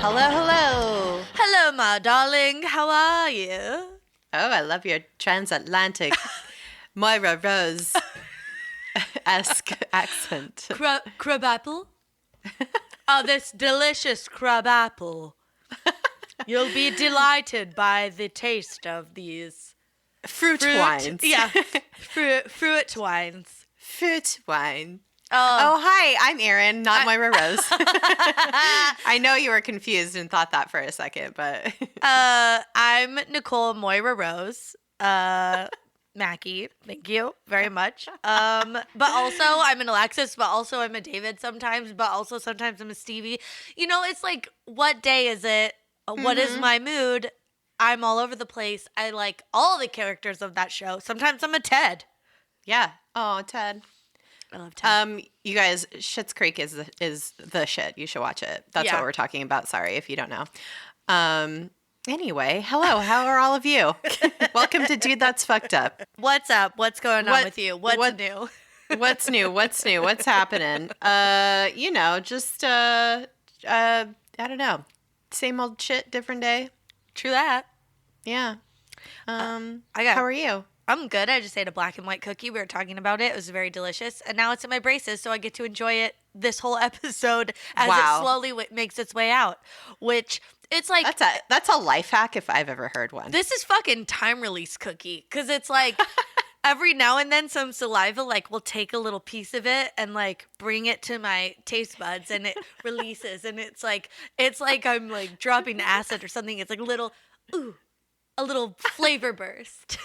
Hello, hello. Hello, my darling. How are you? Oh, I love your transatlantic Moira Rose-esque accent. Crab apple? Oh, this delicious crab apple. You'll be delighted by the taste of these Fruit wines. Yeah, fruit wines. Fruit wine. Oh, hi, I'm Erin, not Moira Rose. I know you were confused and thought that for a second, but... I'm Nicole Moira Rose. Mackie, thank you very much. But also I'm an Alexis, but also I'm a David sometimes, but also sometimes I'm a Stevie. You know, it's like, what day is it? What is my mood? I'm all over the place. I like all the characters of that show. Sometimes I'm a Ted. Yeah. Oh, Ted. I love Ted. You guys, Schitt's Creek is the shit. You should watch it. That's what we're talking about. Sorry if you don't know. Anyway, hello. How are all of you? Welcome to Dude That's Fucked Up. What's up? What's going on with you? What's new? What's new? What's new? What's happening? Just I don't know. Same old shit, different day. True that. Yeah. How are you? I'm good. I just ate a black and white cookie. We were talking about it. It was very delicious. And now it's in my braces, so I get to enjoy it this whole episode as it slowly makes its way out. Which, it's like... That's a life hack if I've ever heard one. This is fucking time release cookie. Because it's like... Every now and then some saliva will take a little piece of it and bring it to my taste buds and it releases. And it's like I'm dropping acid or something. It's like a little flavor burst.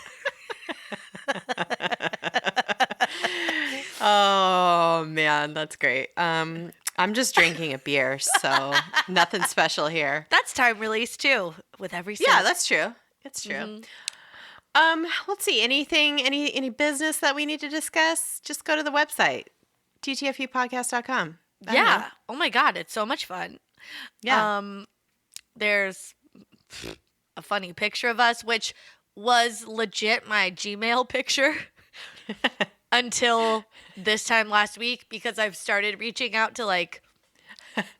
Oh man, that's great. I'm just drinking a beer, so nothing special here. That's time release too, with every sip. Yeah, that's true. It's true. Mm-hmm. Let's see. Any business that we need to discuss? Just go to the website, ttfupodcast.com. Yeah. Oh my God, it's so much fun. Yeah. There's a funny picture of us, which was legit my Gmail picture until this time last week, because I've started reaching out to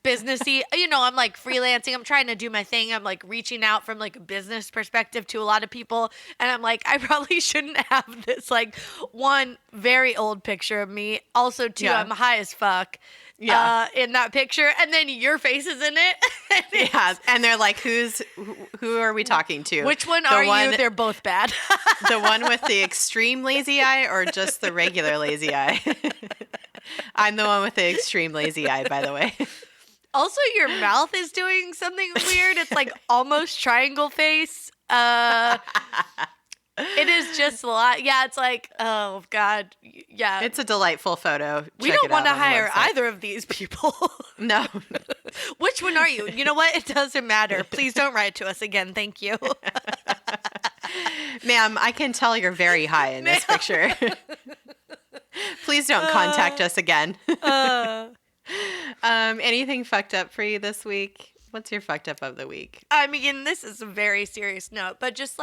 businessy, I'm freelancing. I'm trying to do my thing. I'm reaching out from a business perspective to a lot of people. And I'm I probably shouldn't have this one very old picture of me. Also, two, I'm high as fuck. Yeah. In that picture, and then your face is in it. Yeah, and they're like, who are we talking to? Which one are you? They're both bad. The one with the extreme lazy eye or just the regular lazy eye? I'm the one with the extreme lazy eye, by the way. Also, your mouth is doing something weird. It's almost triangle face. It is just a lot. Yeah, it's oh, God. Yeah. It's a delightful photo. We don't want to hire either of these people. No. Which one are you? You know what? It doesn't matter. Please don't write to us again. Thank you. Ma'am, I can tell you're very high in this picture. Please don't contact us again. Anything fucked up for you this week? What's your fucked up of the week? I mean, this is a very serious note, but just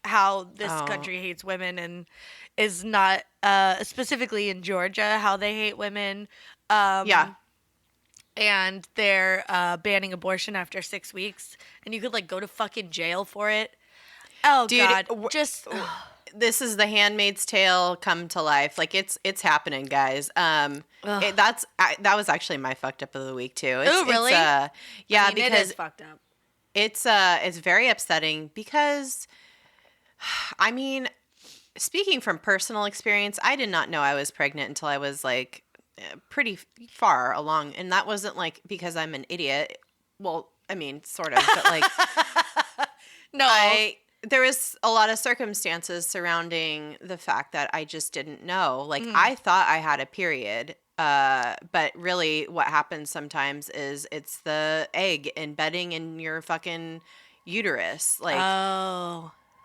how this country hates women and is not, specifically in Georgia, how they hate women. Yeah. And they're banning abortion after 6 weeks. And you could, go to fucking jail for it. Oh, dude, God. This is The Handmaid's Tale come to life. It's happening, guys. That was actually my fucked up of the week, too. Really? Yeah, because it is fucked up. It's very upsetting because... I mean, speaking from personal experience, I did not know I was pregnant until I was pretty far along. And that wasn't because I'm an idiot. Well, I mean, sort of, but no, there was a lot of circumstances surrounding the fact that I just didn't know. I thought I had a period. But really what happens sometimes is it's the egg embedding in your fucking uterus.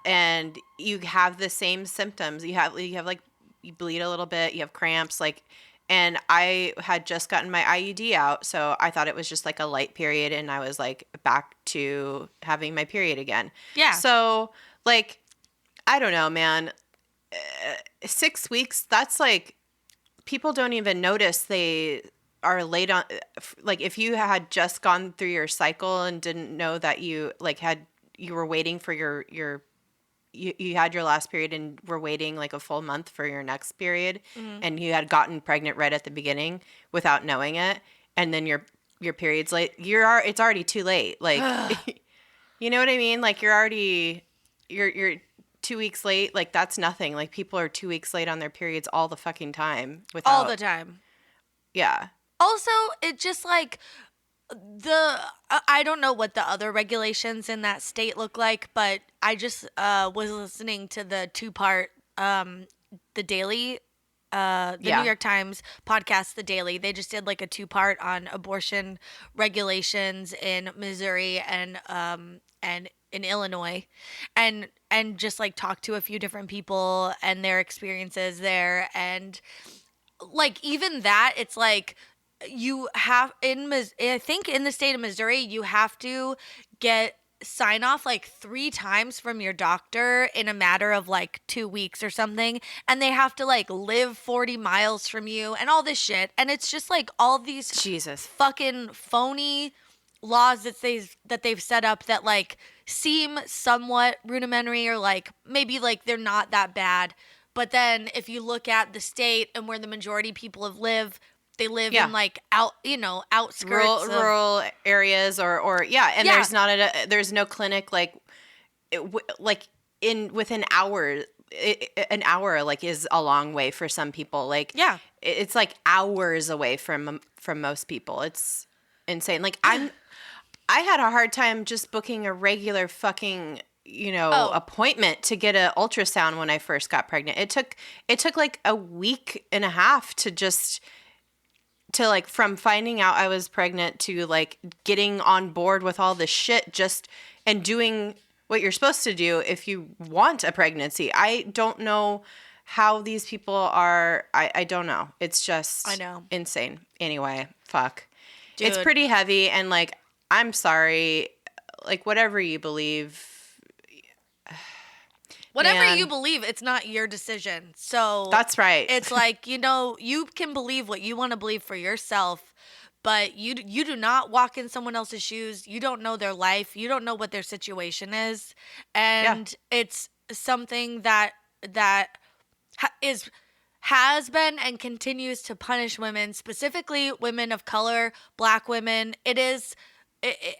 And you have the same symptoms. You have you bleed a little bit, you have cramps, and I had just gotten my IUD out, so I thought it was just a light period, and I was back to having my period again. Yeah. So I don't know, man. 6 weeks, that's people don't even notice are late on, like if you had just gone through your cycle and didn't know that you like you were waiting for you had your last period and were waiting like a full month for your next period, and you had gotten pregnant right at the beginning without knowing it, and then your period's late, it's already too late. Like, you know what I mean? Like you're 2 weeks late. Like that's nothing. Like people are 2 weeks late on their periods all the fucking time all the time. Yeah. Also, it just like I don't know what the other regulations in that state look like, but I just was listening to the 2-part The Daily, New York Times podcast, The Daily. They just did like a 2-part on abortion regulations in Missouri and in Illinois, and just like talk to a few different people and their experiences there, and like even that, it's like you have I think in the state of Missouri, you have to get sign off like 3 times from your doctor in a matter of like 2 weeks or something, and they have to like live 40 miles from you and all this shit, and it's just like all these Jesus fucking phony laws that they've set up that like seem somewhat rudimentary, or like maybe like they're not that bad, but then if you look at the state and where the majority of people live, they live in like outskirts, rural areas, or and there's no clinic like within hours. An hour like is a long way for some people. Like it's like hours away from most people. It's insane. Like I had a hard time just booking a regular fucking appointment to get an ultrasound when I first got pregnant. It took like a week and a half to like from finding out I was pregnant to like getting on board with all this shit and doing what you're supposed to do if you want a pregnancy. I don't know how these people are. I don't know. It's just insane. Anyway, fuck. Dude. It's pretty heavy, and like I'm sorry, like whatever you believe. Whatever you believe, it's not your decision. So that's right. It's like, you can believe what you want to believe for yourself, but you do not walk in someone else's shoes. You don't know their life. You don't know what their situation is. And it's something that has been and continues to punish women, specifically women of color, Black women.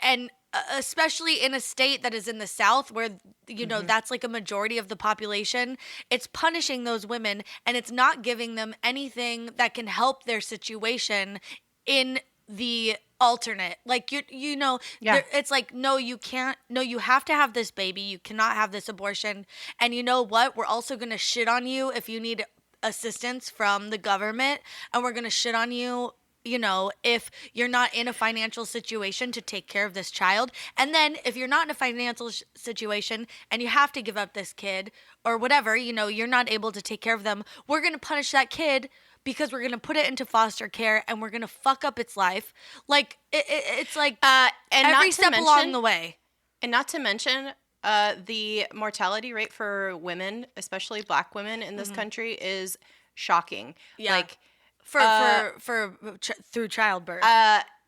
And especially in a state that is in the South where, that's like a majority of the population, it's punishing those women, and it's not giving them anything that can help their situation in the alternate. Like, it's like, no, you can't. No, you have to have this baby. You cannot have this abortion. And you know what? We're also going to shit on you if you need assistance from the government, and we're going to shit on you if you're not in a financial situation to take care of this child. And then if you're not in a financial situation and you have to give up this kid or whatever, you're not able to take care of them, we're going to punish that kid because we're going to put it into foster care and we're going to fuck up its life. Like, it's like and every step along the way. And not to mention, the mortality rate for women, especially Black women in this country, is shocking. Yeah. Like, through childbirth.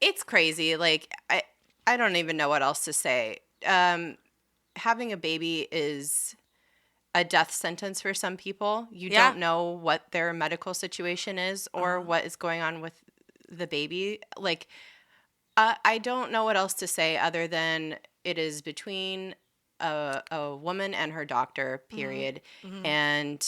It's crazy. Like I don't even know what else to say. Having a baby is a death sentence for some people. You don't know what their medical situation is or what is going on with the baby. Like I don't know what else to say other than it is between a woman and her doctor, period. And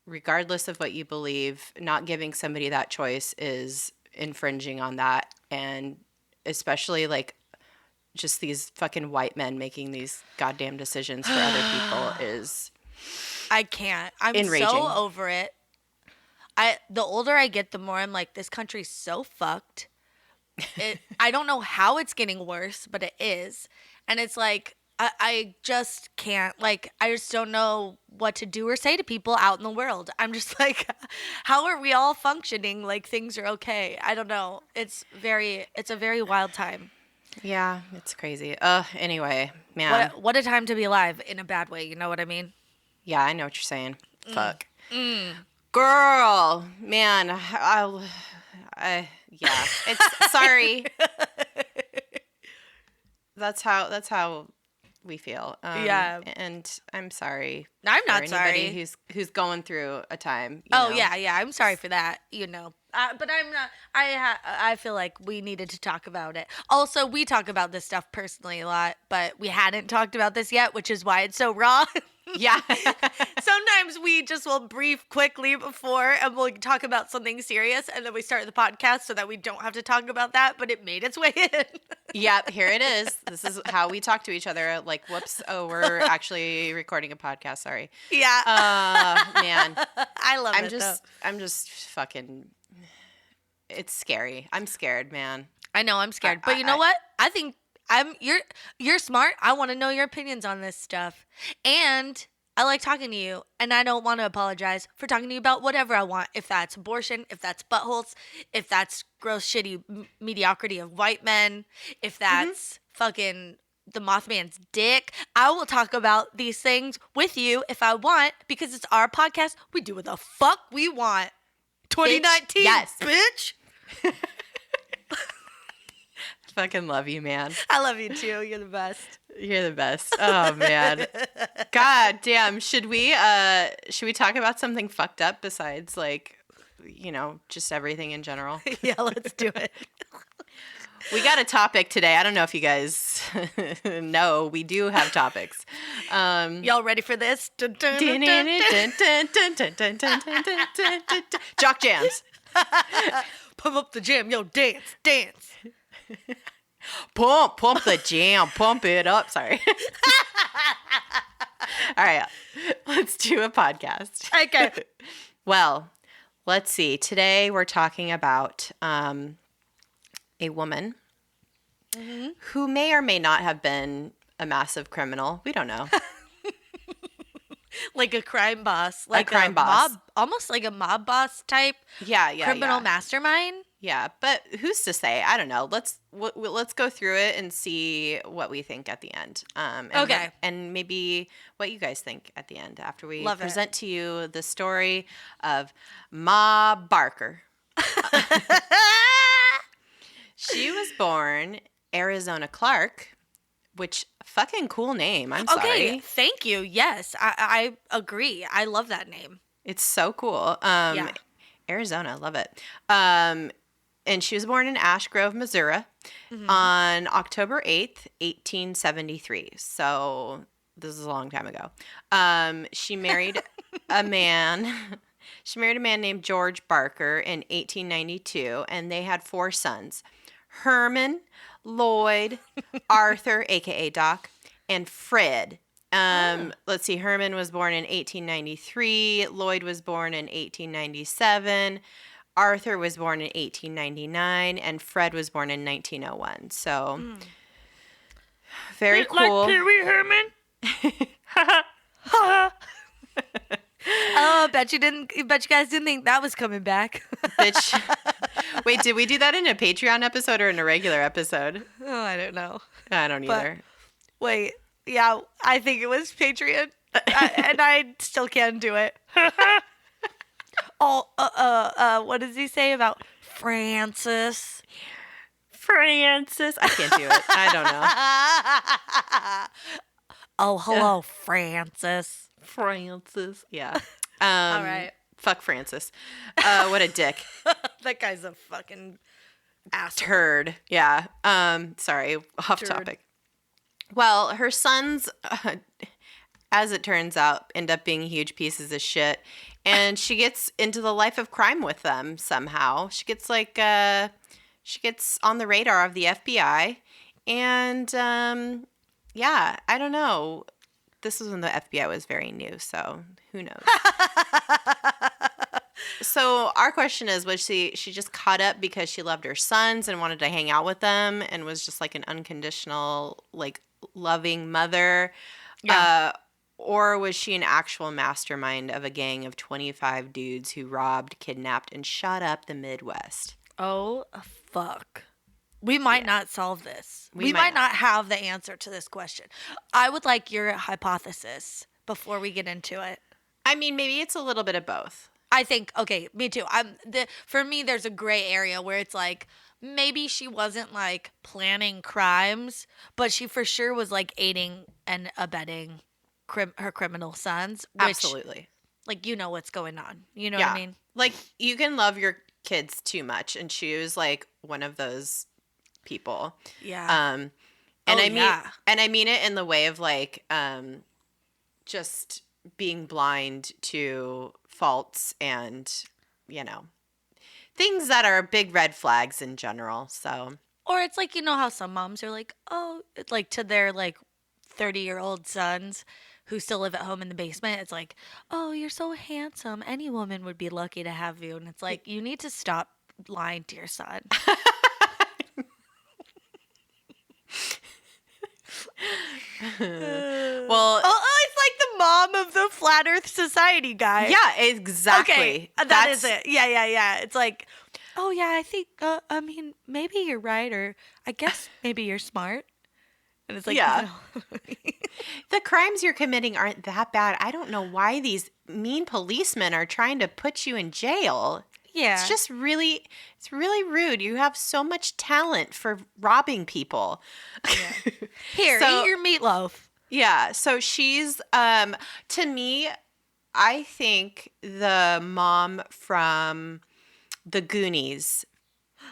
regardless of what you believe, not giving somebody that choice is infringing on that. And especially like just these fucking white men making these goddamn decisions for other people is I can't. I'm enraging. So over it. The older I get, the more I'm like, this country's so fucked. I don't know how it's getting worse, but it is. And it's like, I just can't, like, I just don't know what to do or say to people out in the world. I'm just like, how are we all functioning like things are okay? I don't know. It's a very wild time. Yeah, it's crazy. Anyway, man. What a time to be alive in a bad way. You know what I mean? Yeah, I know what you're saying. Fuck. Girl, man, Yeah. It's sorry. That's how we feel. Yeah. And I'm sorry. I'm for not anybody sorry. who's going through a time. Yeah. I'm sorry for that. But I'm not. I feel like we needed to talk about it. Also, we talk about this stuff personally a lot, but we hadn't talked about this yet, which is why it's so raw. Yeah. Sometimes we just will brief quickly before and we'll talk about something serious and then we start the podcast so that we don't have to talk about that, but it made its way in. Yep, here it is. This is how we talk to each other. Like, whoops, oh, we're actually recording a podcast. Sorry. Yeah. Man. I love it though. I'm just fucking, it's scary. I'm scared, man. I know I'm scared, but you know what? I think you're smart. I want to know your opinions on this stuff. And I like talking to you, and I don't want to apologize for talking to you about whatever I want. If that's abortion, if that's buttholes, if that's gross, shitty mediocrity of white men, if that's fucking the Mothman's dick, I will talk about these things with you if I want, because it's our podcast. We do what the fuck we want. 2019, yes. bitch. Fucking love you, man. I love you too. You're the best. You're the best. Oh man. God damn. Should we talk about something fucked up besides like, just everything in general? Yeah, let's do it. We got a topic today. I don't know if you guys know, we do have topics. Y'all ready for this? Jock jams. Pump up the jam. Yo, dance. Pump the jam. Pump it up. Sorry. All right. Let's do a podcast. Okay. Well, let's see. Today we're talking about a woman who may or may not have been a massive criminal. We don't know. Like a crime boss. Like a crime boss. Mob, almost like a mob boss type. Yeah. Criminal mastermind. Yeah, but who's to say? I don't know. Let's go through it and see what we think at the end. Okay. And maybe what you guys think at the end after we Love present to you the story of Ma Barker. She was born Arizona Clark, which fucking cool name. I'm sorry. Okay, thank you. Yes, I agree. I love that name. It's so cool. Yeah. Arizona, love it. And she was born in Ash Grove, Missouri on October 8th, 1873. So this is a long time ago. She married a man. She married a man named George Barker in 1892, and they had 4 sons: Herman, Loyd, Arthur, a.k.a. Doc, and Fred. Let's see. Herman was born in 1893. Loyd was born in 1897. Arthur was born in 1899, and Fred was born in 1901. So, very cool. Like Pee Wee Herman. Oh, bet you guys didn't think that was coming back. Bitch. Wait, did we do that in a Patreon episode or in a regular episode? Oh, I don't know. I don't either. Wait, yeah, I think it was Patreon, and I still can't do it. What does he say about Francis? Francis. I can't do it. I don't know. Oh, hello, Francis. Francis. Yeah. All right. Fuck Francis. What a dick. That guy's a fucking asshole. Turd. Yeah. Sorry. Off topic. Well, her sons, as it turns out, end up being huge pieces of shit. And she gets into the life of crime with them somehow. She gets she gets on the radar of the FBI. And, yeah, I don't know. This was when the FBI was very new, so who knows? So our question is, was she just caught up because she loved her sons and wanted to hang out with them and was just like an unconditional, like, loving mother? Yeah. Or was she an actual mastermind of a gang of 25 dudes who robbed, kidnapped, and shot up the Midwest? Oh, fuck. We might not solve this. We might not have the answer to this question. I would like your hypothesis before we get into it. I mean, maybe it's a little bit of both. I think, okay, me too. For me, there's a gray area where it's like, maybe she wasn't like planning crimes, but she for sure was like aiding and abetting her criminal sons, which, Absolutely. like, you know what's going on. You know what I Yeah. mean? Like, you can love your kids too much, and she was like one of those people. Yeah. And Oh, I mean, yeah. and I mean it in the way of like, just being blind to faults and, you know, things that are big red flags in general. So, Or it's like, you know how some moms are like, oh, like to their like 30-year-old sons who still live at home in the basement. It's like, oh, you're so handsome. Any woman would be lucky to have you. And it's like, you need to stop lying to your son. well, Oh, it's like the mom of the Flat Earth Society guy. yeah, exactly. Okay, that is it. Yeah. It's like, oh yeah, I think, I mean, maybe you're right, or I guess maybe you're smart. And it's like, Yeah. no. The crimes you're committing aren't that bad. I don't know why these mean policemen are trying to put you in jail. Yeah. It's just really, it's really rude. You have so much talent for robbing people. Yeah. Here, So- eat your meatloaf. Yeah. So she's, to me, I think the mom from the Goonies,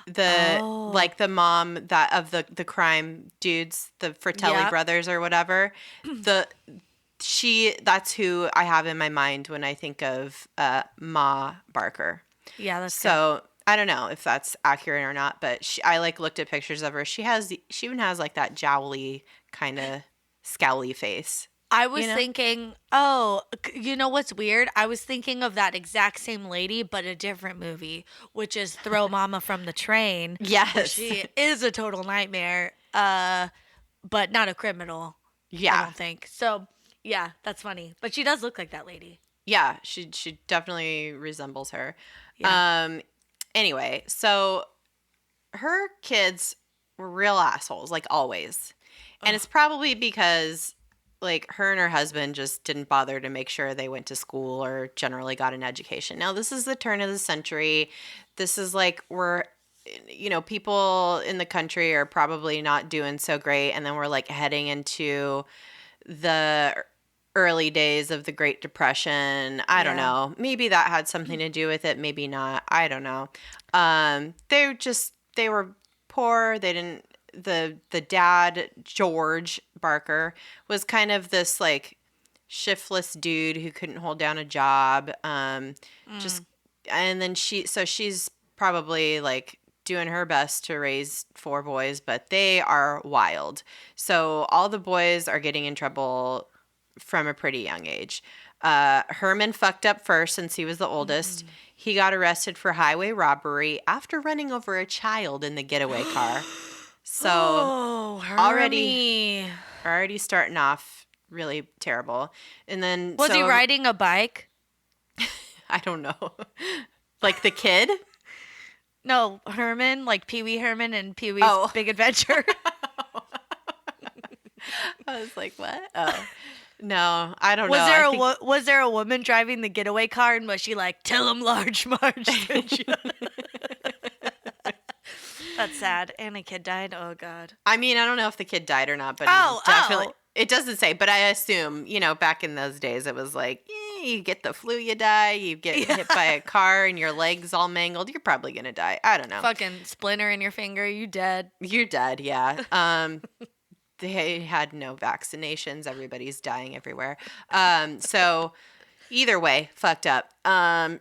like the mom that of the crime dudes, the Fratelli Yep. brothers or whatever, that's who I have in my mind when I think of Ma Barker. Yeah, that's So I don't know if that's accurate or not, but I like looked at pictures of her. She even has like that jowly kind of scowly face. I was you know? thinking, you know what's weird? I was thinking of that exact same lady, but a different movie, which is Throw Mama from the Train. Yes. Where she is a total nightmare, but not a criminal. I Yeah. don't think. So, yeah, that's funny. But she does look like that lady. Yeah, she definitely resembles her. Yeah. Anyway, so her kids were real assholes, like always. And it's probably because like her and her husband just didn't bother to make sure they went to school or generally got an education. Now, this is the turn of the century. This is like people in the country are probably not doing so great. And then we're like heading into the early days of the Great Depression. I don't know. Maybe that had something to do with it. Maybe not. I don't know. They were poor. They didn't. The dad, George Barker, was kind and shiftless dude who couldn't hold down a job. And then she's probably like doing her best to raise 4 boys, but they are wild. So all the boys are getting in trouble from a pretty young age. Herman fucked up first since he was the oldest. He got arrested for highway robbery after running over a child in the getaway car. So already starting off really terrible. And then Was he riding a bike? I don't know. Like the kid? No, Herman, like Pee Wee Herman and Pee Wee's Big Adventure. I was like, what? Oh. No, I don't know. Was there a woman driving the getaway car, and was she like, "Tell him Large Marge"? That's sad. And a kid died. Oh God. I mean, I don't know if the kid died or not, but definitely. It doesn't say. But I assume, back in those days, it was like, you get the flu, you die. You get hit by a car, and your legs all mangled. You're probably gonna die. I don't know. Fucking splinter in your finger. You dead. You're dead. Yeah. They had no vaccinations. Everybody's dying everywhere. So either way, fucked up.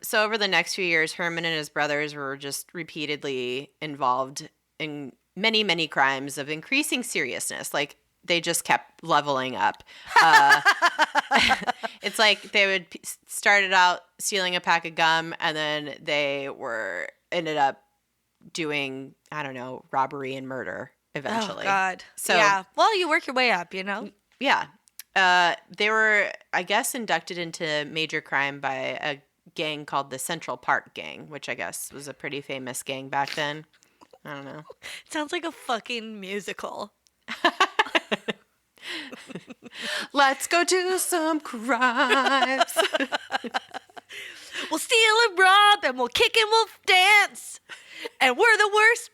So over the next few years, Herman and his brothers were just repeatedly involved in many, many crimes of increasing seriousness. Like they just kept leveling up. It's like they would started out stealing a pack of gum, and then they ended up doing, I don't know, robbery and murder. Eventually. Oh, God. So, yeah. Well, you work your way up, Yeah. They were, I guess, inducted into major crime by a gang called the Central Park Gang, which I guess was a pretty famous gang back then. I don't know. It sounds like a fucking musical. Let's go do some crimes. We'll steal a and we'll kick and we'll dance. And we're the worst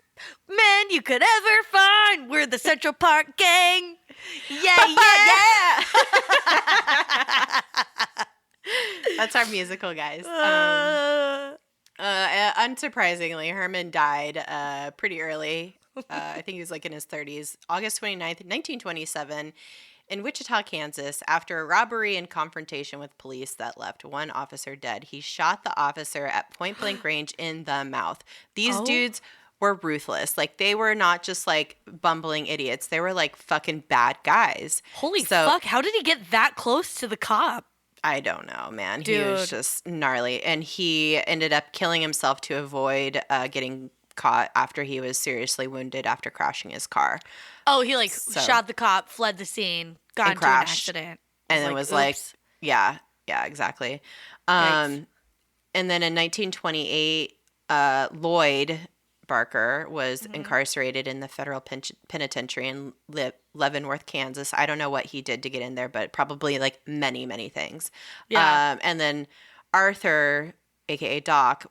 men you could ever find. We're the Central Park Gang. Yeah, yeah. That's our musical, guys. Unsurprisingly, Herman died pretty early. I think he was like in his 30s. August 29th, 1927, in Wichita, Kansas, after a robbery and confrontation with police that left one officer dead. He shot the officer at point-blank range in the mouth. These dudes were ruthless. Like, they were not just like bumbling idiots. They were like fucking bad guys. Holy fuck. How did he get that close to the cop? I don't know, man. Dude. He was just gnarly. And he ended up killing himself to avoid getting caught after he was seriously wounded after crashing his car. Oh, he shot the cop, fled the scene, got into an accident. And then was like, yeah, exactly. And then in 1928, Loyd Barker was incarcerated in the federal penitentiary in Leavenworth, Kansas. I don't know what he did to get in there, but probably like many, many things. Yeah. And then Arthur, aka Doc,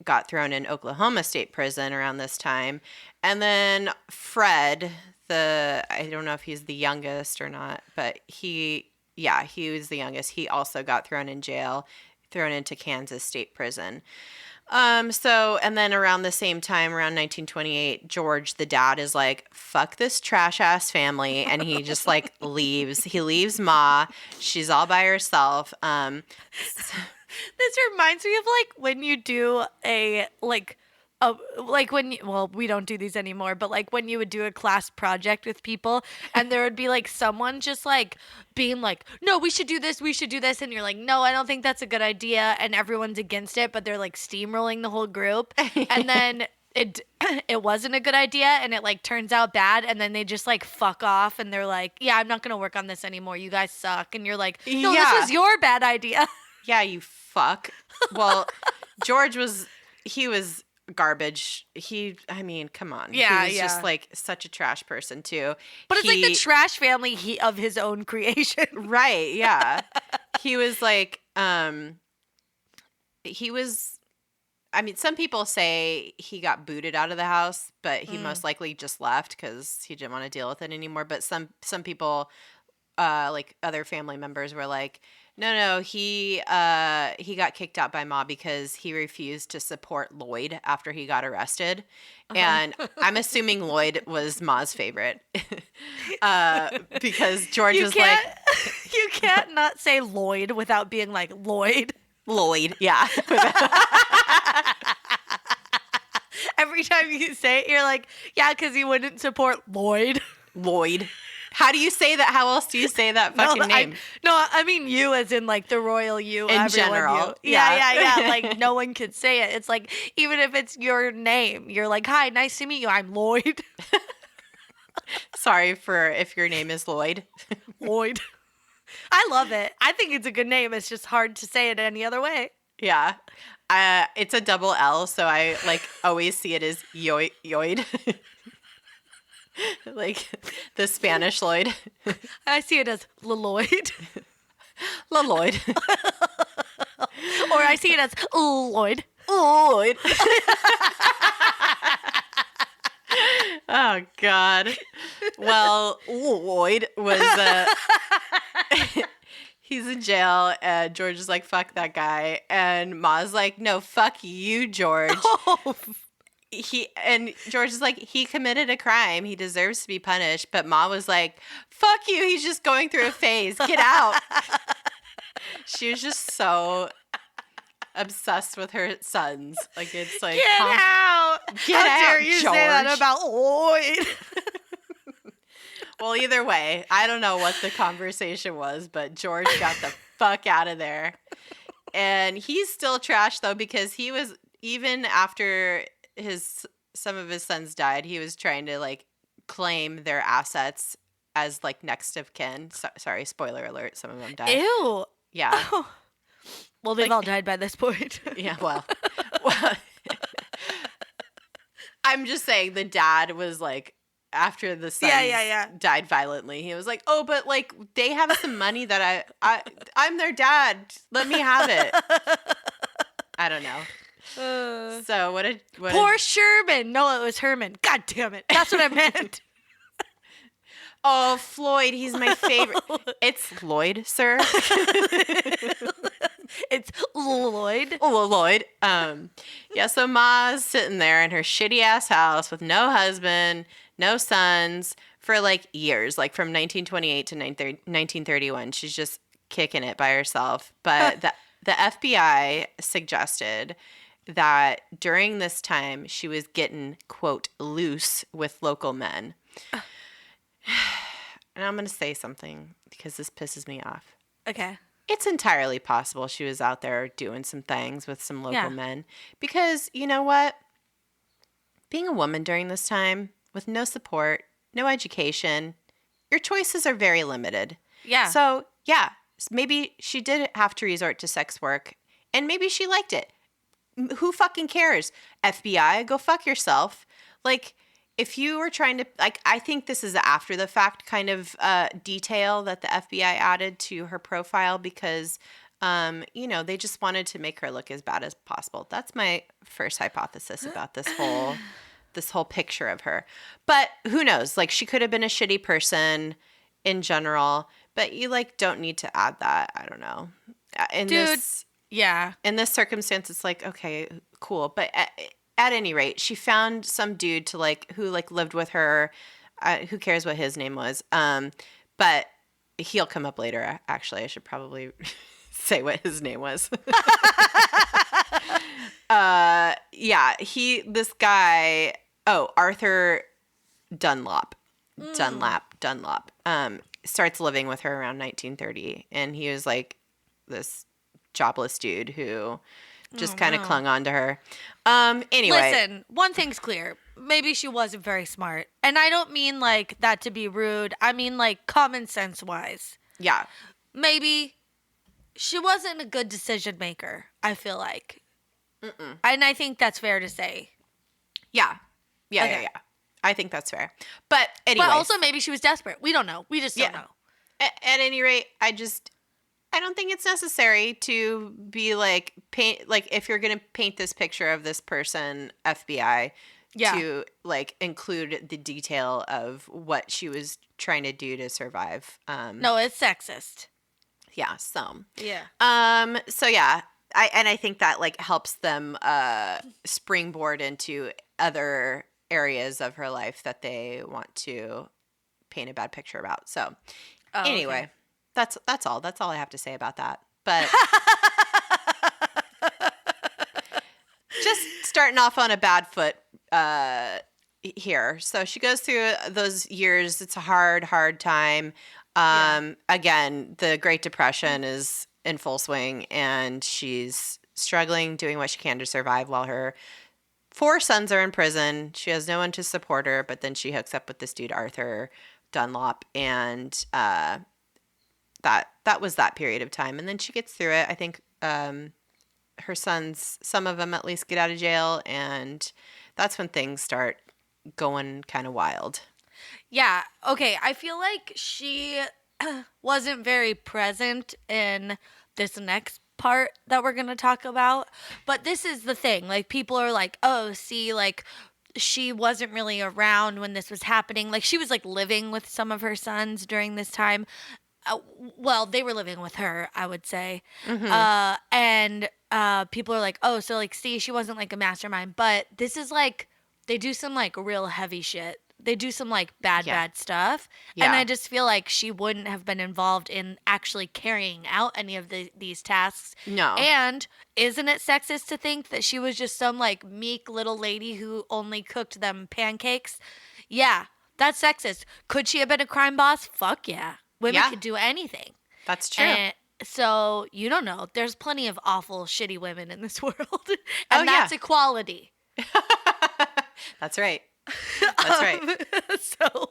got thrown in Oklahoma State Prison around this time. And then Fred, I don't know if he's the youngest or not, but he was the youngest. He also got thrown in jail, thrown into Kansas State Prison. And then around the same time, around 1928, George, the dad, is like, fuck this trash ass family. And he just like leaves. He leaves Ma. She's all by herself. This reminds me of like when you do we don't do these anymore, but like when you would do a class project with people and there would be like someone just like being like, no, we should do this. And you're like, no, I don't think that's a good idea. And everyone's against it, but they're like steamrolling the whole group. And then it wasn't a good idea and it like turns out bad. And then they just like fuck off and they're like, yeah, I'm not going to work on this anymore. You guys suck. And you're like, no, this was your bad idea. Yeah, you fuck. Well, George was garbage. Come on. Yeah, he was just like such a trash person too. But it's like the trash family of his own creation. Right, yeah. He was like, some people say he got booted out of the house, but he most likely just left because he didn't want to deal with it anymore. But some people, like other family members were like, no, he got kicked out by Ma because he refused to support Loyd after he got arrested. And I'm assuming Loyd was Ma's favorite. Because George was like... You can't not say Loyd without being like, Loyd. Loyd, yeah. Every time you say it, you're like, yeah, because he wouldn't support Loyd. Loyd. How do you say that? How else do you say that fucking name? I mean you as in like the royal you. In general. You. Yeah. Like no one could say it. It's like, even if it's your name, you're like, hi, nice to meet you. I'm Loyd. Sorry if your name is Loyd. Loyd. I love it. I think it's a good name. It's just hard to say it any other way. Yeah. It's a double L, so I like always see it as Yoid. Like the Spanish Loyd. I see it as Loyd. Loyd. Or I see it as Loyd. Loyd. Oh, God. Well, Loyd was... he's in jail, and George is like, fuck that guy. And Ma's like, no, fuck you, George. Oh. And George is like, he committed a crime. He deserves to be punished. But Ma was like, fuck you. He's just going through a phase. Get out. She was just so obsessed with her sons. Like, it's like, get out. Get How out, dare you George. say that about Loyd? Well, either way, I don't know what the conversation was, but George got the fuck out of there. And he's still trash, though, because he was, even after some of his sons died, he was trying to like claim their assets as like next of kin. Sorry, spoiler alert, some of them died. Ew. Yeah. Oh. Well, they've all died by this point. Yeah, well I'm just saying the dad was like, after the sons died violently, he was like, oh, but like they have some money that I'm their dad. Let me have it. I don't know. So what Poor Sherman. No, it was Herman. God damn it. That's what I meant. Oh, Floyd, he's my favorite. It's Loyd, sir. It's Loyd. Oh, Loyd. Yeah, so Ma's sitting there in her shitty ass house with no husband, no sons for like years, like from 1928 to 1931. She's just kicking it by herself. But the FBI suggested that during this time she was getting, quote, loose with local men. And I'm going to say something because this pisses me off. Okay. It's entirely possible she was out there doing some things with some local men. Because, you know what? Being a woman during this time with no support, no education, your choices are very limited. Yeah. So, yeah, maybe she did have to resort to sex work, and maybe she liked it. Who fucking cares? FBI, go fuck yourself. Like, if you were trying to, like, I think this is after the fact kind of detail that the FBI added to her profile because, they just wanted to make her look as bad as possible. That's my first hypothesis about this whole picture of her. But who knows? Like, she could have been a shitty person in general, but you, like, don't need to add that. I don't know. In this circumstance, it's like, okay, cool. But at any rate, she found some dude who lived with her. Who cares what his name was? But he'll come up later. Actually, I should probably say what his name was. This guy. Oh, Arthur Dunlop. Dunlop. Starts living with her around 1930, and he was like this jobless dude who just kind of clung on to her. Anyway. Listen, one thing's clear. Maybe she wasn't very smart. And I don't mean like that to be rude. I mean like common sense wise. Yeah. Maybe she wasn't a good decision maker, I feel like. And I think that's fair to say. Yeah. Yeah. I think that's fair. But anyway. But also maybe she was desperate. We don't know. We just don't know. At any rate, I don't think it's necessary to be like paint, like if you're going to paint this picture of this person, FBI, to like include the detail of what she was trying to do to survive. No, it's sexist. Yeah. So. Yeah. So yeah, I think that like helps them springboard into other areas of her life that they want to paint a bad picture about. So anyway. Okay. That's all. That's all I have to say about that. But just starting off on a bad foot here. So she goes through those years. It's a hard time. Again, the Great Depression is in full swing, and she's struggling, doing what she can to survive while her 4 sons are in prison. She has no one to support her, but then she hooks up with this dude, Arthur Dunlop, and that was that period of time. And then she gets through it. I think her sons, some of them at least, get out of jail, and that's when things start going kind of wild. Yeah. Okay. I feel like she wasn't very present in this next part that we're going to talk about. But this is the thing. Like, people are like, oh, see, like, she wasn't really around when this was happening. Like, she was, like, living with some of her sons during this time. Well, they were living with her, I would say. And people are like, oh, so, like, see, she wasn't, like, a mastermind. But this is, like, they do some, like, real heavy shit. They do some, like, bad stuff. Yeah. And I just feel like she wouldn't have been involved in actually carrying out any of these tasks. No. And isn't it sexist to think that she was just some, like, meek little lady who only cooked them pancakes? Yeah, that's sexist. Could she have been a crime boss? Fuck yeah. Women could do anything. That's true. And so, you don't know. There's plenty of awful, shitty women in this world. And that's equality. That's right. That's right. So,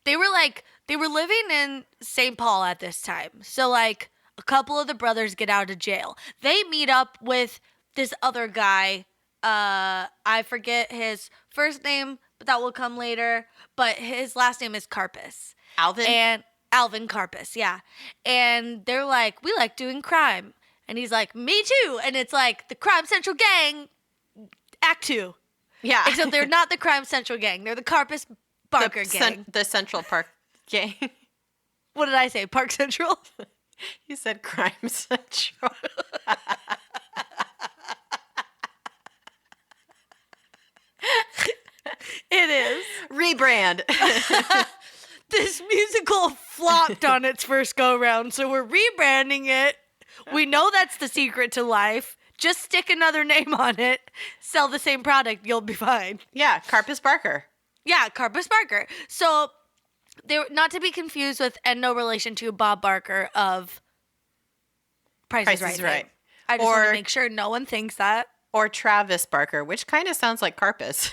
they were living in St. Paul at this time. So, like, a couple of the brothers get out of jail. They meet up with this other guy. I forget his first name, but that will come later. But his last name is Karpus. Alvin? And Alvin Karpus, yeah. And they're like, we like doing crime. And he's like, me too. And it's like the Crime Central Gang, Act 2. Yeah. Except they're not the Crime Central Gang. They're the Carpus Barker Gang. The Central Park Gang. What did I say? Park Central? You said Crime Central. It is. Rebrand. This musical flopped on its first go-round, so we're rebranding it. We know that's the secret to life. Just stick another name on it. Sell the same product. You'll be fine. Yeah, Carpus Barker. Yeah, Carpus Barker. So, they were not to be confused with and no relation to Bob Barker of Price is Right. I just want to make sure no one thinks that. Or Travis Barker, which kind of sounds like Carpus.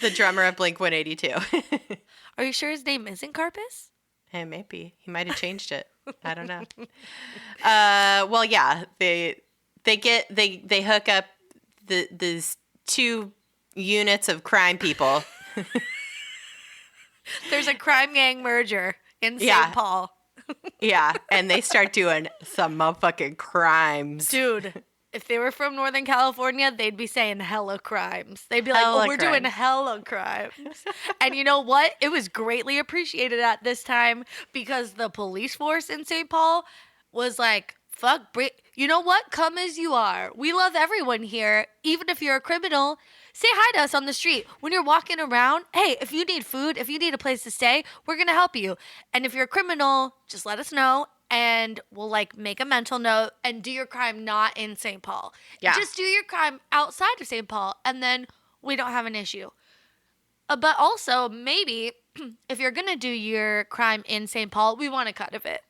The drummer of Blink-182. Are you sure his name isn't Carpus? It may be. He might have changed it. I don't know. Well, yeah, they hook up these two units of crime people. There's a crime gang merger in St. Paul. Yeah, and they start doing some motherfucking crimes. Dude, if they were from Northern California, they'd be saying hella crimes. They'd be like, Hella we're crimes. doing hella crimes. And you know what? It was greatly appreciated at this time because the police force in St. Paul was like, fuck, you know what? Come as you are. We love everyone here. Even if you're a criminal, say hi to us on the street. When you're walking around, hey, if you need food, if you need a place to stay, we're going to help you. And if you're a criminal, just let us know. And we'll like make a mental note and do your crime not in St. Paul. Yeah. Just do your crime outside of St. Paul and then we don't have an issue. But also maybe if you're going to do your crime in St. Paul, we want a cut of it.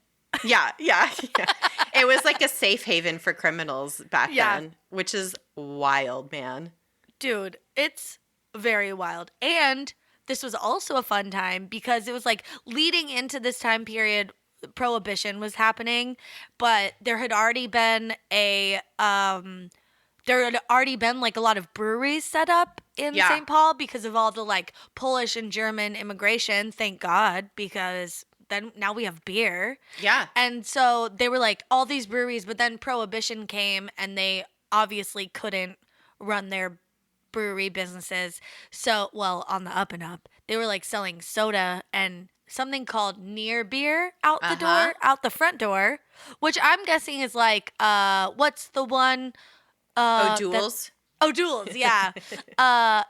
Yeah. It was like a safe haven for criminals back then, which is wild, man. Dude, it's very wild. And this was also a fun time because it was like leading into this time period, Prohibition was happening, but there had already been like a lot of breweries set up in St. Paul because of all the like Polish and German immigration, thank God, because then now we have beer. Yeah. And so they were like all these breweries, but then Prohibition came and they obviously couldn't run their brewery businesses. So, well, on the up and up, they were like selling soda and something called near beer out the door, out the front door, which I'm guessing is like, what's the one? O'Doul's. O'Doul's, yeah.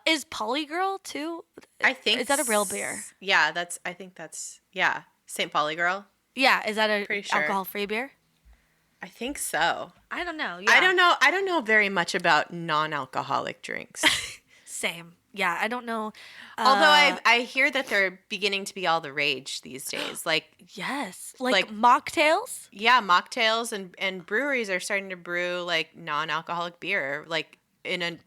Is Polygirl too? I think. Is that a real beer? Yeah, I think that's St. Polygirl. Yeah, is that a sure. alcohol-free beer? I think so. I don't know. Yeah. I don't know very much about non-alcoholic drinks. Same. Yeah, I don't know. Although I hear that they're beginning to be all the rage these days. Like yes, like mocktails. Yeah, mocktails and breweries are starting to brew like non-alcoholic beer, like in a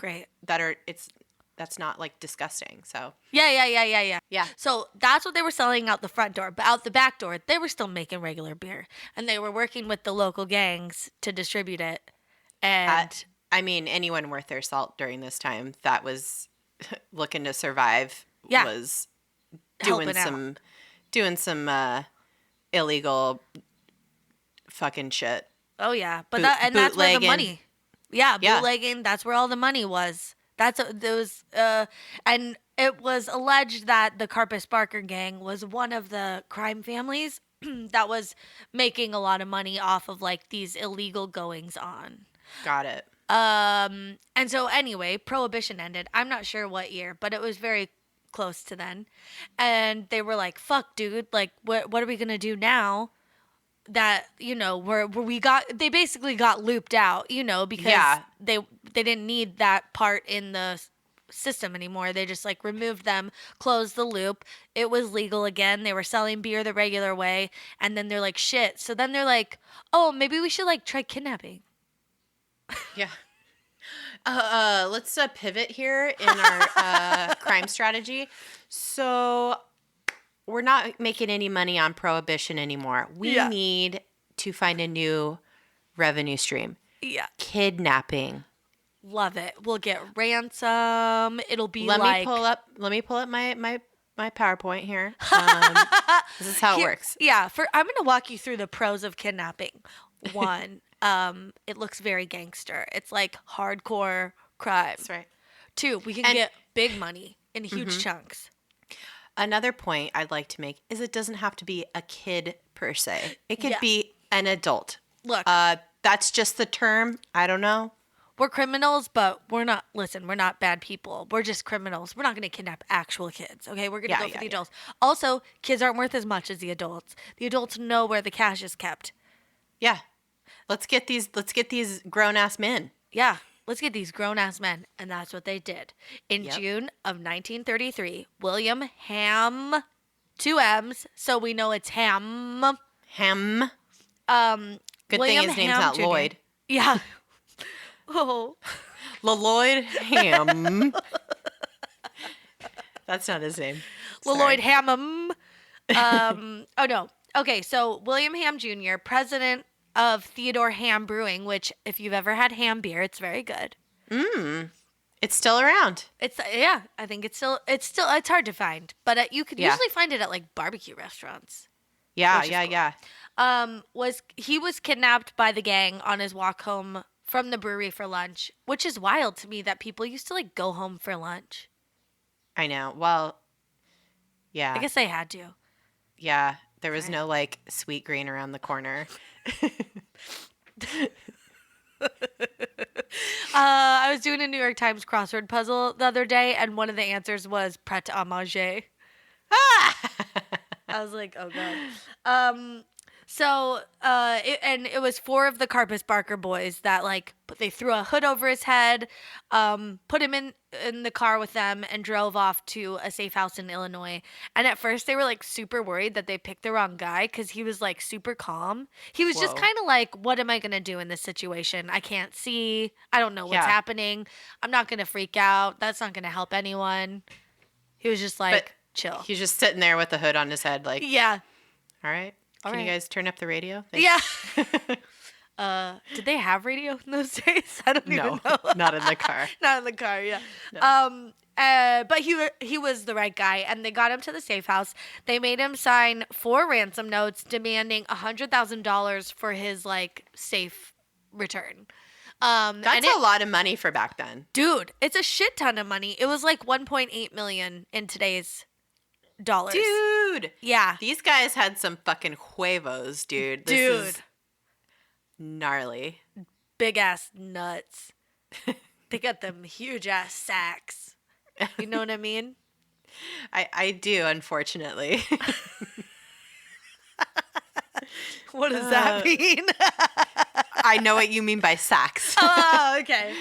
that's not like disgusting. So yeah. So that's what they were selling out the front door, but out the back door, they were still making regular beer, and they were working with the local gangs to distribute it. And I mean, anyone worth their salt during this time that was looking to survive was doing some illegal fucking shit. Oh yeah, but that's where the money. Yeah, bootlegging. That's where all the money was. And it was alleged that the Carpus Barker gang was one of the crime families that was making a lot of money off of like these illegal goings on. Got it. And so anyway, Prohibition ended. I'm not sure what year, but it was very close to then. And they were like, fuck, dude, like, what are we going to do now that, you know, they basically got looped out, you know, because they didn't need that part in the system anymore. They just like removed them, closed the loop. It was legal again. They were selling beer the regular way. And then they're like, shit. So then they're like, oh, maybe we should like try kidnapping. Yeah. Let's pivot here in our crime strategy. So we're not making any money on Prohibition anymore. We need to find a new revenue stream. Yeah. Kidnapping. Love it. We'll get ransom. It'll be let me pull up my PowerPoint here. This is how it works. Yeah. I'm going to walk you through the pros of kidnapping. one, it looks very gangster. It's like hardcore crime. That's right. 2, we can And- get big money in huge chunks. Another point I'd like to make is it doesn't have to be a kid per se. It could Yeah. be an adult. Look, That's just the term. I don't know. we're criminals, but we're not, listen, we're not bad people. We're just criminals. We're not going to kidnap actual kids, okay? We're going to Yeah, go for yeah, the yeah. adults. Also, kids aren't worth as much as the adults. The adults know where the cash is kept. Yeah. Let's get these grown ass men. Yeah, let's get these grown-ass men. And that's what they did. In Yep. June of 1933, William Ham, 2 M's, so we know it's Ham. Hem. Good William thing his name's Ham not Jr. Loyd. Yeah. Oh. Lloyd Ham. That's not his name. Loyd Hammam. Oh, no. Okay, so William Ham Jr., president of Theodore Ham Brewing, which, if you've ever had ham beer, it's very good. It's still around. It's, yeah, I think it's hard to find, but you could Yeah. usually find it at, like, barbecue restaurants. Yeah, Which is yeah, cool. yeah. He was kidnapped by the gang on his walk home from the brewery for lunch, which is wild to me that people used to, like, go home for lunch. I know. Well, yeah. I guess they had to. Yeah. There was no like sweet green around the corner. I was doing a New York Times crossword puzzle the other day, and one of the answers was prêt à manger. I was like, oh god. It was 4 of the Carpus Barker boys that they threw a hood over his head, put him in the car with them, and drove off to a safe house in Illinois. And at first they were like super worried that they picked the wrong guy because he was like super calm. He was just Whoa. kind of like, what am I gonna do in this situation? I can't see. I don't know what's Yeah. happening. I'm not gonna freak out. That's not gonna help anyone. He was just like, But chill. He's just sitting there with the hood on his head, like, Yeah. all right. All Can you right. guys turn up the radio? Yeah. Thanks." Did they have radio in those days? I don't even No, know. not in the car. Not in the car, yeah. No. But he was the right guy, and they got him to the safe house. They made him sign 4 ransom notes demanding $100,000 for his safe return. That's a lot of money for back then. Dude, it's a shit ton of money. It was like 1.8 million in today's dollars. Dude. Yeah. These guys had some fucking huevos, dude. This is gnarly. Big ass nuts. They got them huge ass sacks. You know what I mean? I do, unfortunately. What does that mean? I know what you mean by sacks. Oh, okay.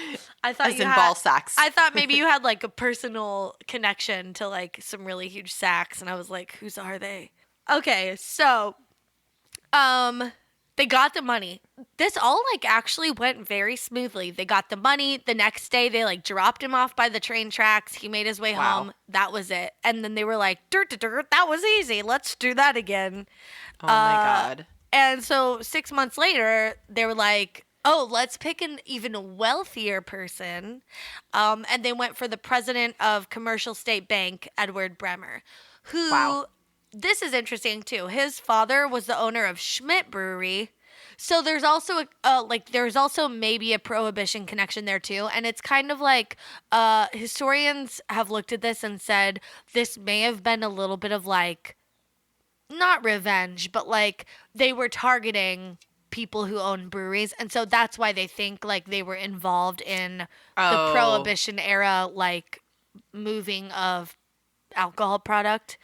I thought As you in had ball sacks. I thought maybe you had a personal connection to some really huge sacks, and I was like, whose are they? Okay, so they got the money. This all actually went very smoothly. They got the money. The next day they dropped him off by the train tracks. He made his way Wow. home. That was it. And then they were like, dirt, dirt, dirt, that was easy. Let's do that again. Oh my God. And so 6 months later, they were like, oh, let's pick an even wealthier person. And they went for the president of Commercial State Bank, Edward Bremer, who, Wow. this is interesting too. His father was the owner of Schmidt Brewery. So there's also there's also maybe a prohibition connection there too. And it's kind of historians have looked at this and said this may have been a little bit of not revenge, but they were targeting people who own breweries, and so that's why they think they were involved in the Oh. Prohibition era moving of alcohol product.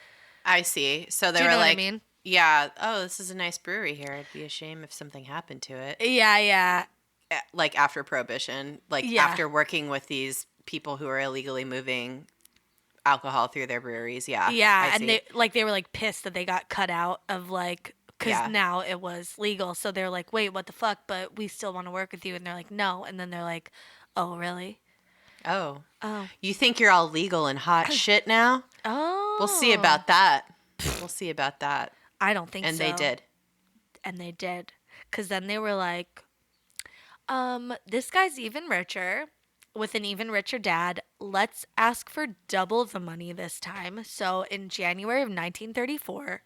I see. So they Do you were know what I like, mean? yeah, oh, this is a nice brewery here. It'd be a shame if something happened to it. Yeah. After Prohibition, Yeah. after working with these people who are illegally moving alcohol through their breweries. Yeah. Yeah, I and see. they were pissed that they got cut out of because Yeah. now it was legal. So they're like, wait, what the fuck? But we still want to work with you. And they're like, no. And then they're like, oh, really? Oh. Oh. You think you're all legal and hot shit now? Oh. We'll see about that. We'll see about that. I don't think And so. they did. And they did. Because then they were like, this guy's even richer with an even richer dad. Let's ask for double the money this time. So in January of 1934,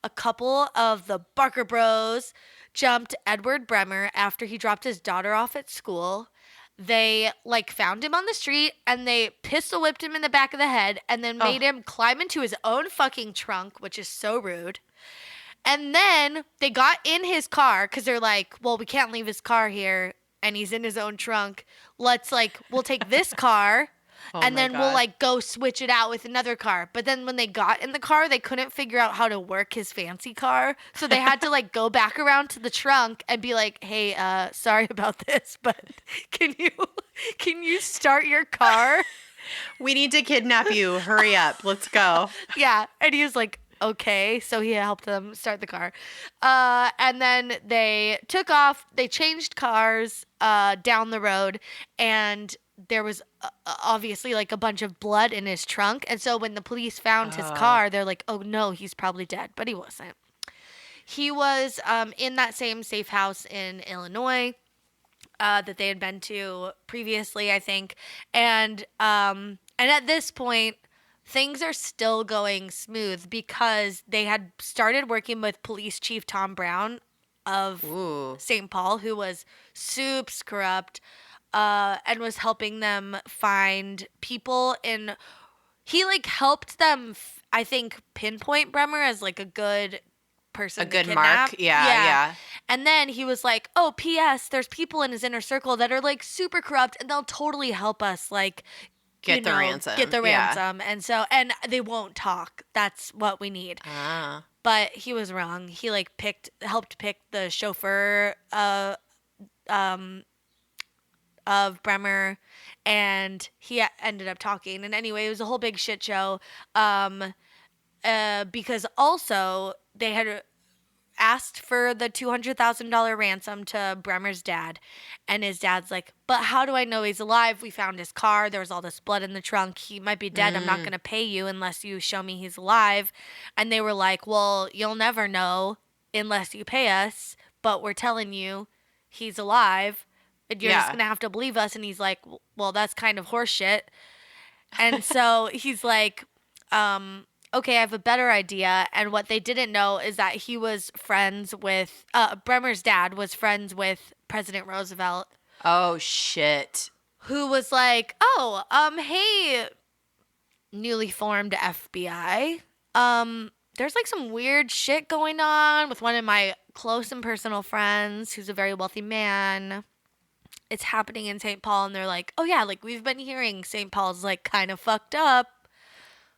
a couple of the Barker Bros jumped Edward Bremer after he dropped his daughter off at school. They like found him on the street and they pistol whipped him in the back of the head and then made him climb into his own fucking trunk, which is so rude. And then they got in his car because they're like, well, we can't leave his car here and he's in his own trunk. We'll take this car and then we'll like go switch it out with another car. But then when they got in the car, they couldn't figure out how to work his fancy car. So they had to like go back around to the trunk and be like, hey, sorry about this, but can you start your car? We need to kidnap you. Hurry up. Let's go. Yeah. And he was like, okay. So he helped them start the car. And then they took off. They changed cars down the road. And there was obviously like a bunch of blood in his trunk. And so when the police found his car, they're like, oh, no, he's probably dead. But he wasn't. He was in that same safe house in Illinois that they had been to previously, I think. And at this point, things are still going smooth because they had started working with Police Chief Tom Brown of St. Paul, who was soups corrupt, and was helping them find people he like helped them, I think, pinpoint Bremer as like a good person. A good mark. Yeah. And then he was like, oh, P.S. there's people in his inner circle that are like super corrupt and they'll totally help us like Get the ransom. And they won't talk. That's what we need. But he was wrong. He like helped pick the chauffeur of Bremer, and he ended up talking. And anyway, it was a whole big shit show. Because also they had asked for the $200,000 ransom to Bremer's dad. And his dad's like, but how do I know he's alive? We found his car. There was all this blood in the trunk. He might be dead. I'm not going to pay you unless you show me he's alive. And they were like, well, you'll never know unless you pay us. But we're telling you he's alive. And you're just going to have to believe us. And he's like, well, that's kind of horseshit. And so he's like, okay, I have a better idea. And what they didn't know is that he was friends with, Bremer's dad was friends with President Roosevelt. Oh, shit. Who was like, hey, newly formed FBI. There's like some weird shit going on with one of my close and personal friends who's a very wealthy man. It's happening in St. Paul. And they're like, oh yeah, like we've been hearing St. Paul's like kind of fucked up.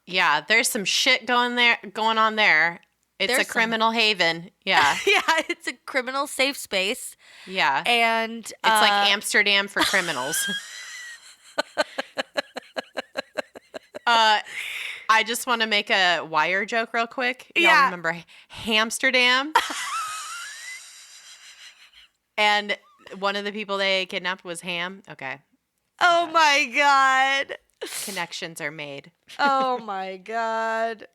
Yeah, there's some shit going on there. It's a criminal haven. Yeah. Yeah, it's a criminal safe space. Yeah. And it's like Amsterdam for criminals. I just want to make a wire joke real quick. Y'all remember Hamsterdam? And one of the people they kidnapped was Ham. Okay. Oh my God. Connections are made. Oh my God.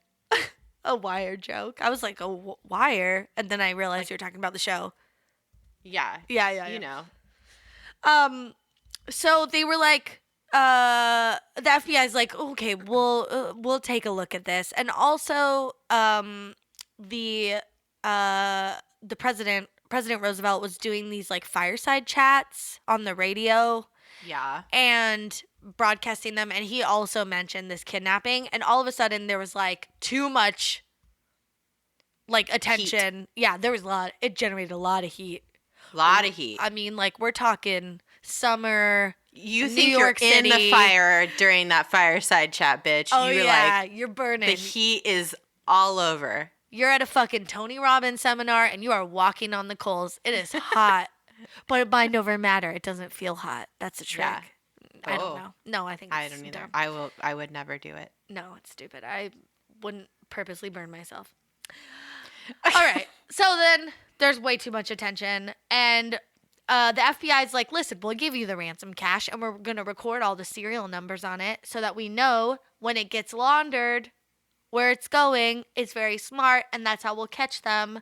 A wire joke. I was like, a wire? And then I realized you were talking about the show. Yeah. Yeah. You know. So they were like, the FBI's like, okay, we'll take a look at this. And also, the President Roosevelt was doing these like fireside chats on the radio. Yeah. And broadcasting them, and he also mentioned this kidnapping, and all of a sudden there was like too much like attention. Heat. Yeah, there was it generated a lot of heat. I mean, like we're talking summer. You New think York you're City. In the fire during that fireside chat, bitch. Oh, you're like, you're burning. The heat is all over. You're at a fucking Tony Robbins seminar and you are walking on the coals. It is hot. But mind over matter. It doesn't feel hot. That's a trick. Yeah. I don't know. No, I think it's I don't either. Dumb. I would never do it. No, it's stupid. I wouldn't purposely burn myself. All right. So then there's way too much attention. And the FBI's like, listen, we'll give you the ransom cash and we're going to record all the serial numbers on it so that we know when it gets laundered where it's going. It's very smart, and that's how we'll catch them.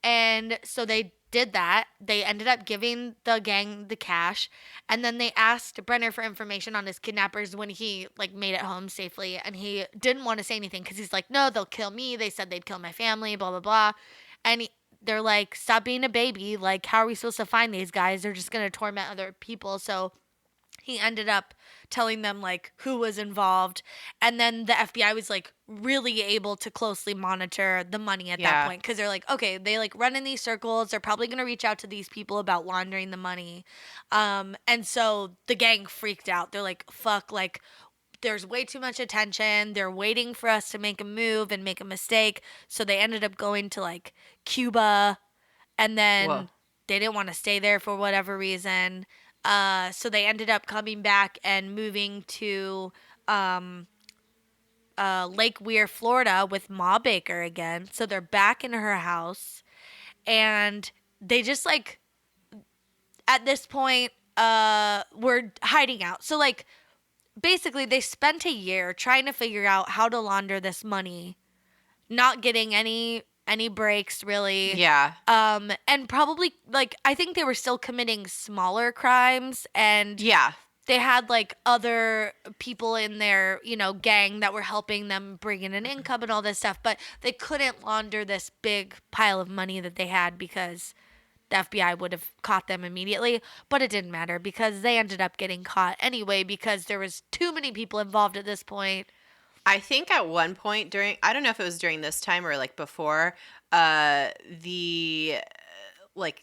And so they did that. They ended up giving the gang the cash, and then they asked Brenner for information on his kidnappers when he like made it home safely, and he didn't want to say anything because he's like, no, they'll kill me. They said they'd kill my family, blah blah blah, and they're like, stop being a baby. Like, how are we supposed to find these guys? They're just gonna torment other people. So he ended up telling them like who was involved, and then the FBI was like really able to closely monitor the money at that point, because they're like, okay, they like run in these circles, they're probably going to reach out to these people about laundering the money, and so the gang freaked out. They're like, fuck, like there's way too much attention, they're waiting for us to make a move and make a mistake. So they ended up going to like Cuba, and then they didn't want to stay there for whatever reason. So they ended up coming back and moving to Lake Weir, Florida with Ma Baker again. So they're back in her house, and they just like at this point were hiding out. So like basically they spent a year trying to figure out how to launder this money, not getting any breaks really. Yeah. And probably like I think they were still committing smaller crimes, and they had like other people in their, you know, gang that were helping them bring in an income and all this stuff, but they couldn't launder this big pile of money that they had because the FBI would have caught them immediately. But it didn't matter because they ended up getting caught anyway because there was too many people involved at this point. I think at one point during, I don't know if it was during this time or like before, the like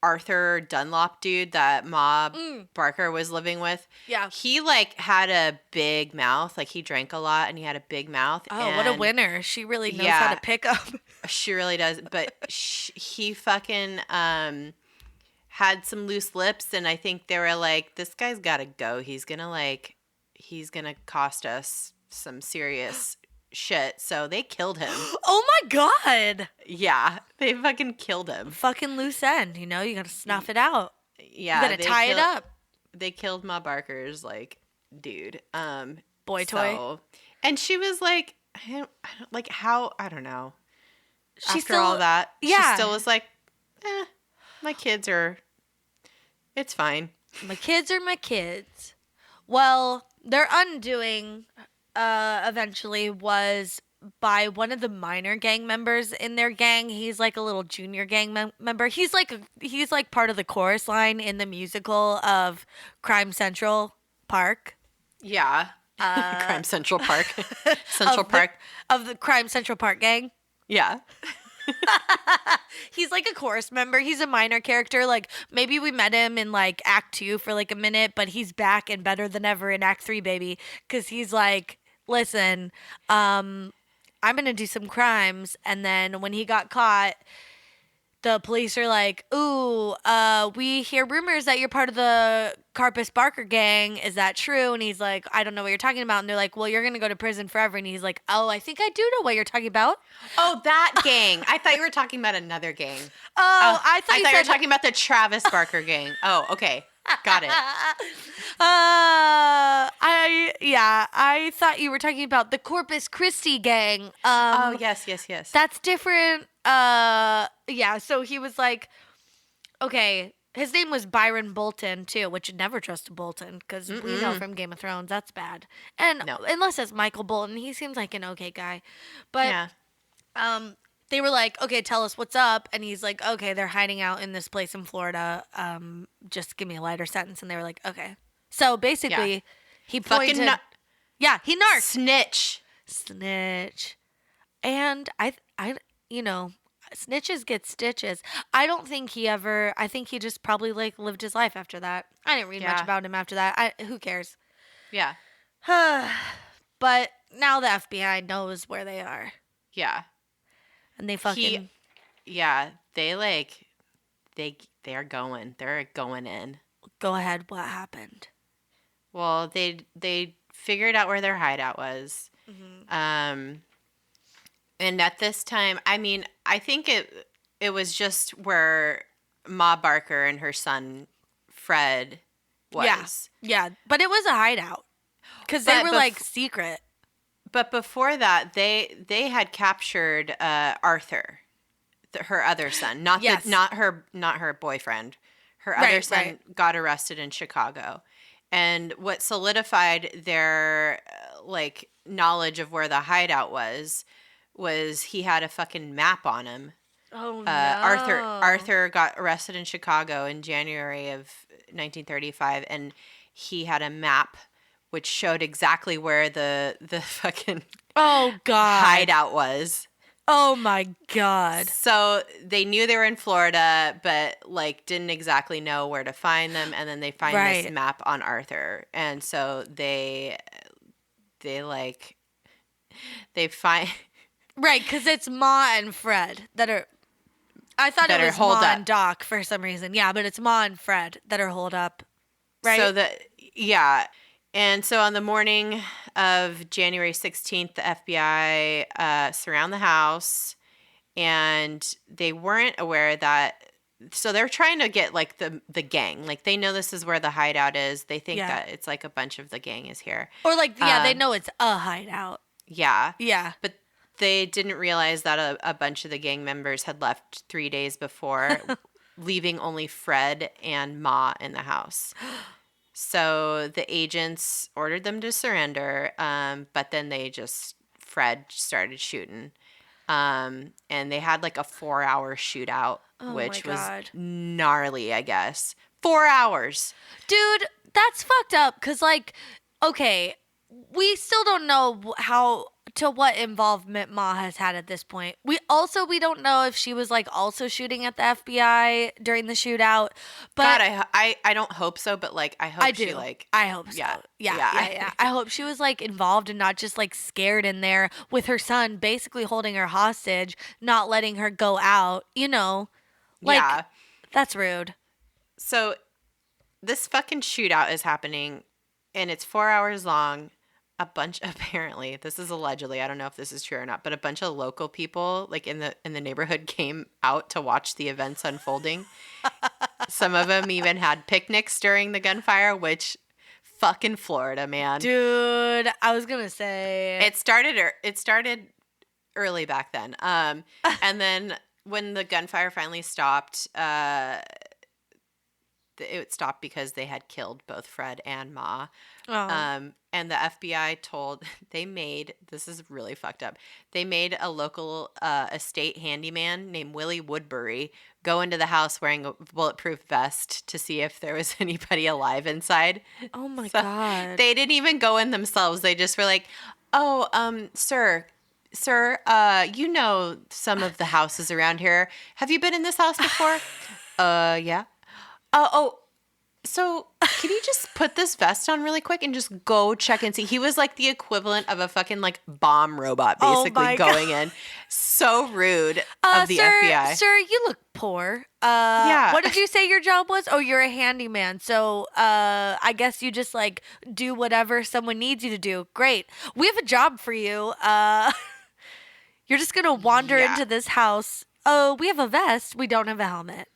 Arthur Dunlop dude that Ma Barker was living with, he like had a big mouth. Like he drank a lot and he had a big mouth. Oh, what a winner. She really knows how to pick up. She really does. But he fucking had some loose lips, and I think they were like, this guy's got to go. He's going to cost us some serious shit. So they killed him. Oh my God. Yeah, they fucking killed him. Fucking loose end, you know, you gotta snuff it out. Yeah, you gotta tie it up. They killed Ma Barker's like dude, boy toy. And she was like, I don't know. She After still, all that, yeah, she still was like, my kids are. It's fine. My kids are my kids. Well, their undoing eventually was by one of the minor gang members in their gang. He's like a little junior gang member. He's like part of the chorus line in the musical of Crime Central Park. Yeah. Crime Central Park. Of the Crime Central Park gang. Yeah. He's like a chorus member. He's a minor character. Like maybe we met him in like Act 2 for like a minute, but he's back and better than ever in Act 3, baby. Because he's like, listen, I'm going to do some crimes. And then when he got caught, the police are like, ooh, we hear rumors that you're part of the Carpus Barker gang. Is that true? And he's like, I don't know what you're talking about. And they're like, well, you're going to go to prison forever. And he's like, oh, I think I do know what you're talking about. Oh, that gang. I thought you were talking about another gang. Oh, I thought you were talking about the Travis Barker gang. Oh, okay. Got it. I thought you were talking about the Corpus Christi gang. Oh, yes. That's different. So he was like, okay, his name was Byron Bolton too, which you'd never trust a Bolton because we know from Game of Thrones that's bad. And unless it's Michael Bolton, he seems like an okay guy. But they were like, okay, tell us what's up. And he's like, okay, they're hiding out in this place in Florida. Just give me a lighter sentence. And they were like, okay. So basically, he pointed. He narked. Snitch. And I, snitches get stitches. I don't think I think he just probably like lived his life after that. I didn't read much about him after that. Who cares? Yeah. But now the FBI knows where they are. Yeah. And they fucking. They are going. They're going in. Go ahead. What happened? Well, they figured out where their hideout was. Mm-hmm. And at this time, I mean, I think it was just where Ma Barker and her son Fred was. Yeah. But it was a hideout because they were like secret. But before that, they had captured Arthur. her other son, Yes. not her boyfriend. Her other son got arrested in Chicago. And what solidified their like knowledge of where the hideout was he had a fucking map on him. Oh no. Arthur got arrested in Chicago in January of 1935, and he had a map which showed exactly where the fucking oh god hideout was. Oh my god. So they knew they were in Florida, but like didn't exactly know where to find them, and then they find this map on Arthur. And so they find right, because it's Ma and Fred that are. I thought it was Ma and Doc for some reason. Yeah, but it's Ma and Fred that are holed up. Right. So and so on the morning of January 16th, the FBI surround the house, and they weren't aware that. So they're trying to get like the gang. Like they know this is where the hideout is. They think that it's like a bunch of the gang is here. Or like they know it's a hideout. Yeah. Yeah. But they didn't realize that a bunch of the gang members had left 3 days before, leaving only Fred and Ma in the house. So the agents ordered them to surrender, but then Fred started shooting. And they had like a 4-hour shootout, which was gnarly, I guess. 4 hours. Dude, that's fucked up because, like, okay, we still don't know what involvement Ma has had at this point. We don't know if she was like also shooting at the FBI during the shootout. But God, I don't hope so, but like I hope she like I hope so. Yeah. I hope she was like involved and not just like scared in there with her son basically holding her hostage, not letting her go out, you know. Like that's rude. So this fucking shootout is happening and it's 4 hours long. Apparently, this is allegedly, I don't know if this is true or not, but a bunch of local people like in the neighborhood came out to watch the events unfolding. Some of them even had picnics during the gunfire, which fucking Florida, man. Dude, I was going to say it started early back then. And then when the gunfire finally stopped, it stopped because they had killed both Fred and Ma. Oh. And the FBI this is really fucked up. They made a local estate handyman named Willie Woodbury go into the house wearing a bulletproof vest to see if there was anybody alive inside. Oh my God. They didn't even go in themselves. They just were like, oh, sir, you know some of the houses around here. Have you been in this house before? Yeah. So can you just put this vest on really quick and just go check and see? He was like the equivalent of a fucking like bomb robot, basically going in. So rude of the FBI. Sir, you look poor. Yeah. What did you say your job was? Oh, you're a handyman. So I guess you just like do whatever someone needs you to do. Great. We have a job for you. You're just gonna wander into this house. Oh, we have a vest. We don't have a helmet.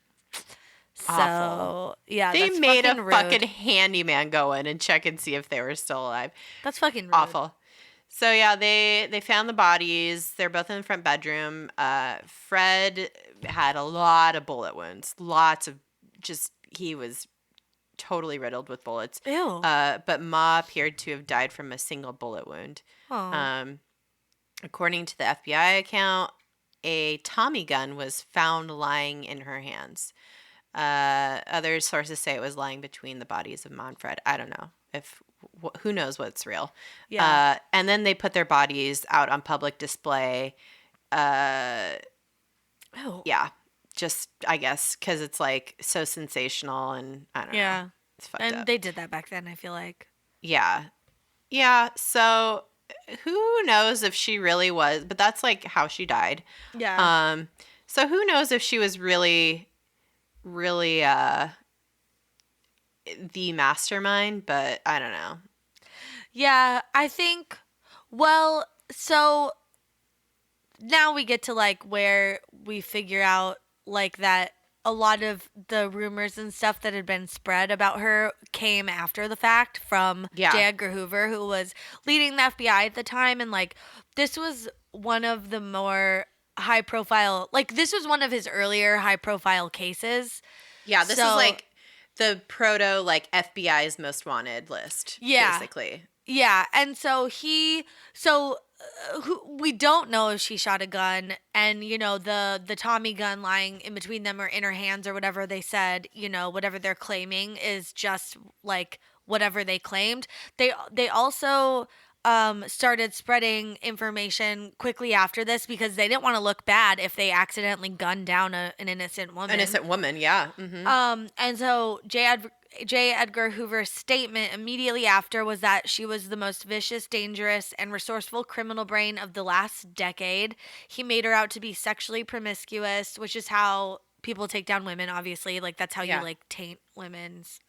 Awful. So, yeah, they that's made fucking a rude. fucking handyman go in and check and see if they were still alive. That's fucking rude. Awful. So, yeah, they found the bodies. They're both in the front bedroom. Fred had a lot of bullet wounds. Lots of he was totally riddled with bullets. Ew. But Ma appeared to have died from a single bullet wound. Oh. According to the FBI account, a Tommy gun was found lying in her hands. Other sources say it was lying between the bodies of Ma and Fred. I don't know who knows what's real. Yeah. And then they put their bodies out on public display. Yeah, just I guess because it's like so sensational and I don't know. It's fucked up. And they did that back then, I feel like. Yeah. So who knows if she really was, but that's like how she died. Yeah. So who knows if she was really the mastermind, but I don't know. Yeah, I think, well, so now we get to like where we figure out like that a lot of the rumors and stuff that had been spread about her came after the fact from J. Edgar Hoover, who was leading the FBI at the time. And like, this was one of the more high profile, like this was one of his earlier high profile cases. Yeah, this is like the proto like FBI's most wanted list, basically. Yeah, and so we don't know if she shot a gun, and the Tommy gun lying in between them or in her hands or whatever they said, whatever they're claiming is just like whatever they claimed. They also started spreading information quickly after this because they didn't want to look bad if they accidentally gunned down an innocent woman. Innocent woman, yeah. Mm-hmm. And so J. Edgar Hoover's statement immediately after was that she was the most vicious, dangerous, and resourceful criminal brain of the last decade. He made her out to be sexually promiscuous, which is how people take down women, obviously. Like, that's how you, like, taint women's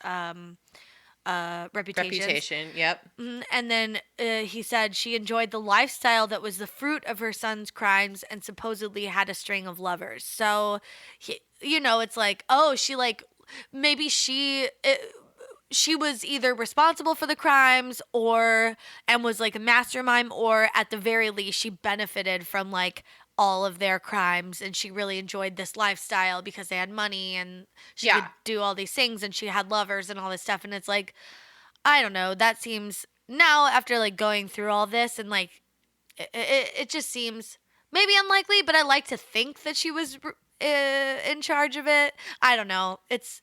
reputation. Yep. And then he said she enjoyed the lifestyle that was the fruit of her son's crimes and supposedly had a string of lovers. So, it's like, oh, she, like, maybe she was either responsible for the crimes and was like a mastermind, or at the very least she benefited from like all of their crimes, and she really enjoyed this lifestyle because they had money and she could do all these things, and she had lovers and all this stuff. And it's like, I don't know, that seems now after like going through all this and like it just seems maybe unlikely, but I like to think that she was in charge of it. I don't know. It's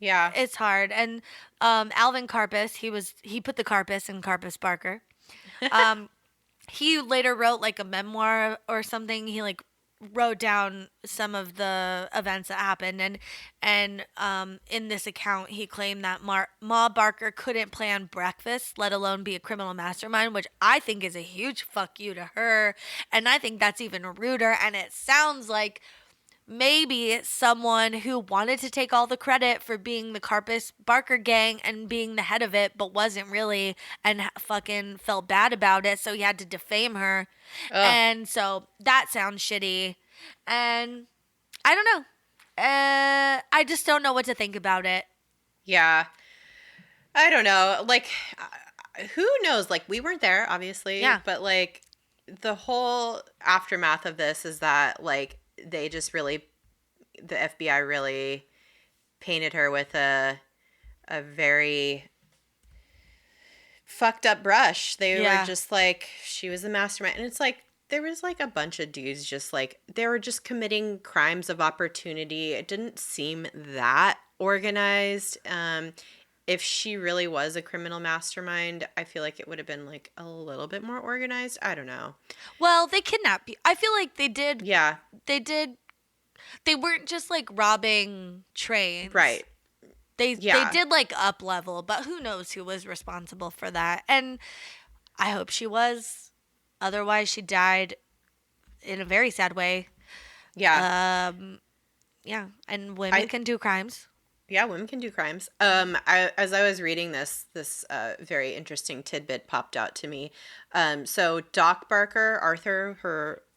hard. And Alvin Karpis, he put the Karpis in Karpis Barker. He later wrote like a memoir or something. He like wrote down some of the events that happened, and in this account he claimed that Ma Barker couldn't plan breakfast, let alone be a criminal mastermind, which I think is a huge fuck you to her, and I think that's even ruder. And it sounds like maybe it's someone who wanted to take all the credit for being the Karpis Barker gang and being the head of it, but wasn't really, and fucking felt bad about it, so he had to defame her. And so that sounds shitty. And I don't know. I just don't know what to think about it. Yeah. I don't know. Like, who knows? Like, we weren't there, obviously. Yeah. But, like, the whole aftermath of this is that, like, they just really, the FBI really painted her with a very fucked up brush. They were just like, she was the mastermind. And it's like, there was like a bunch of dudes just like, they were just committing crimes of opportunity. It didn't seem that organized. If she really was a criminal mastermind, I feel like it would have been like a little bit more organized. I don't know. Well, they kidnapped you. I feel like they did. Yeah. They did. They weren't just like robbing trains. Right. They did like up level, but who knows who was responsible for that. And I hope she was. Otherwise, she died in a very sad way. Yeah. Yeah. And women can do crimes. Yeah, women can do crimes. As I was reading this very interesting tidbit popped out to me. So Doc Barker, Arthur,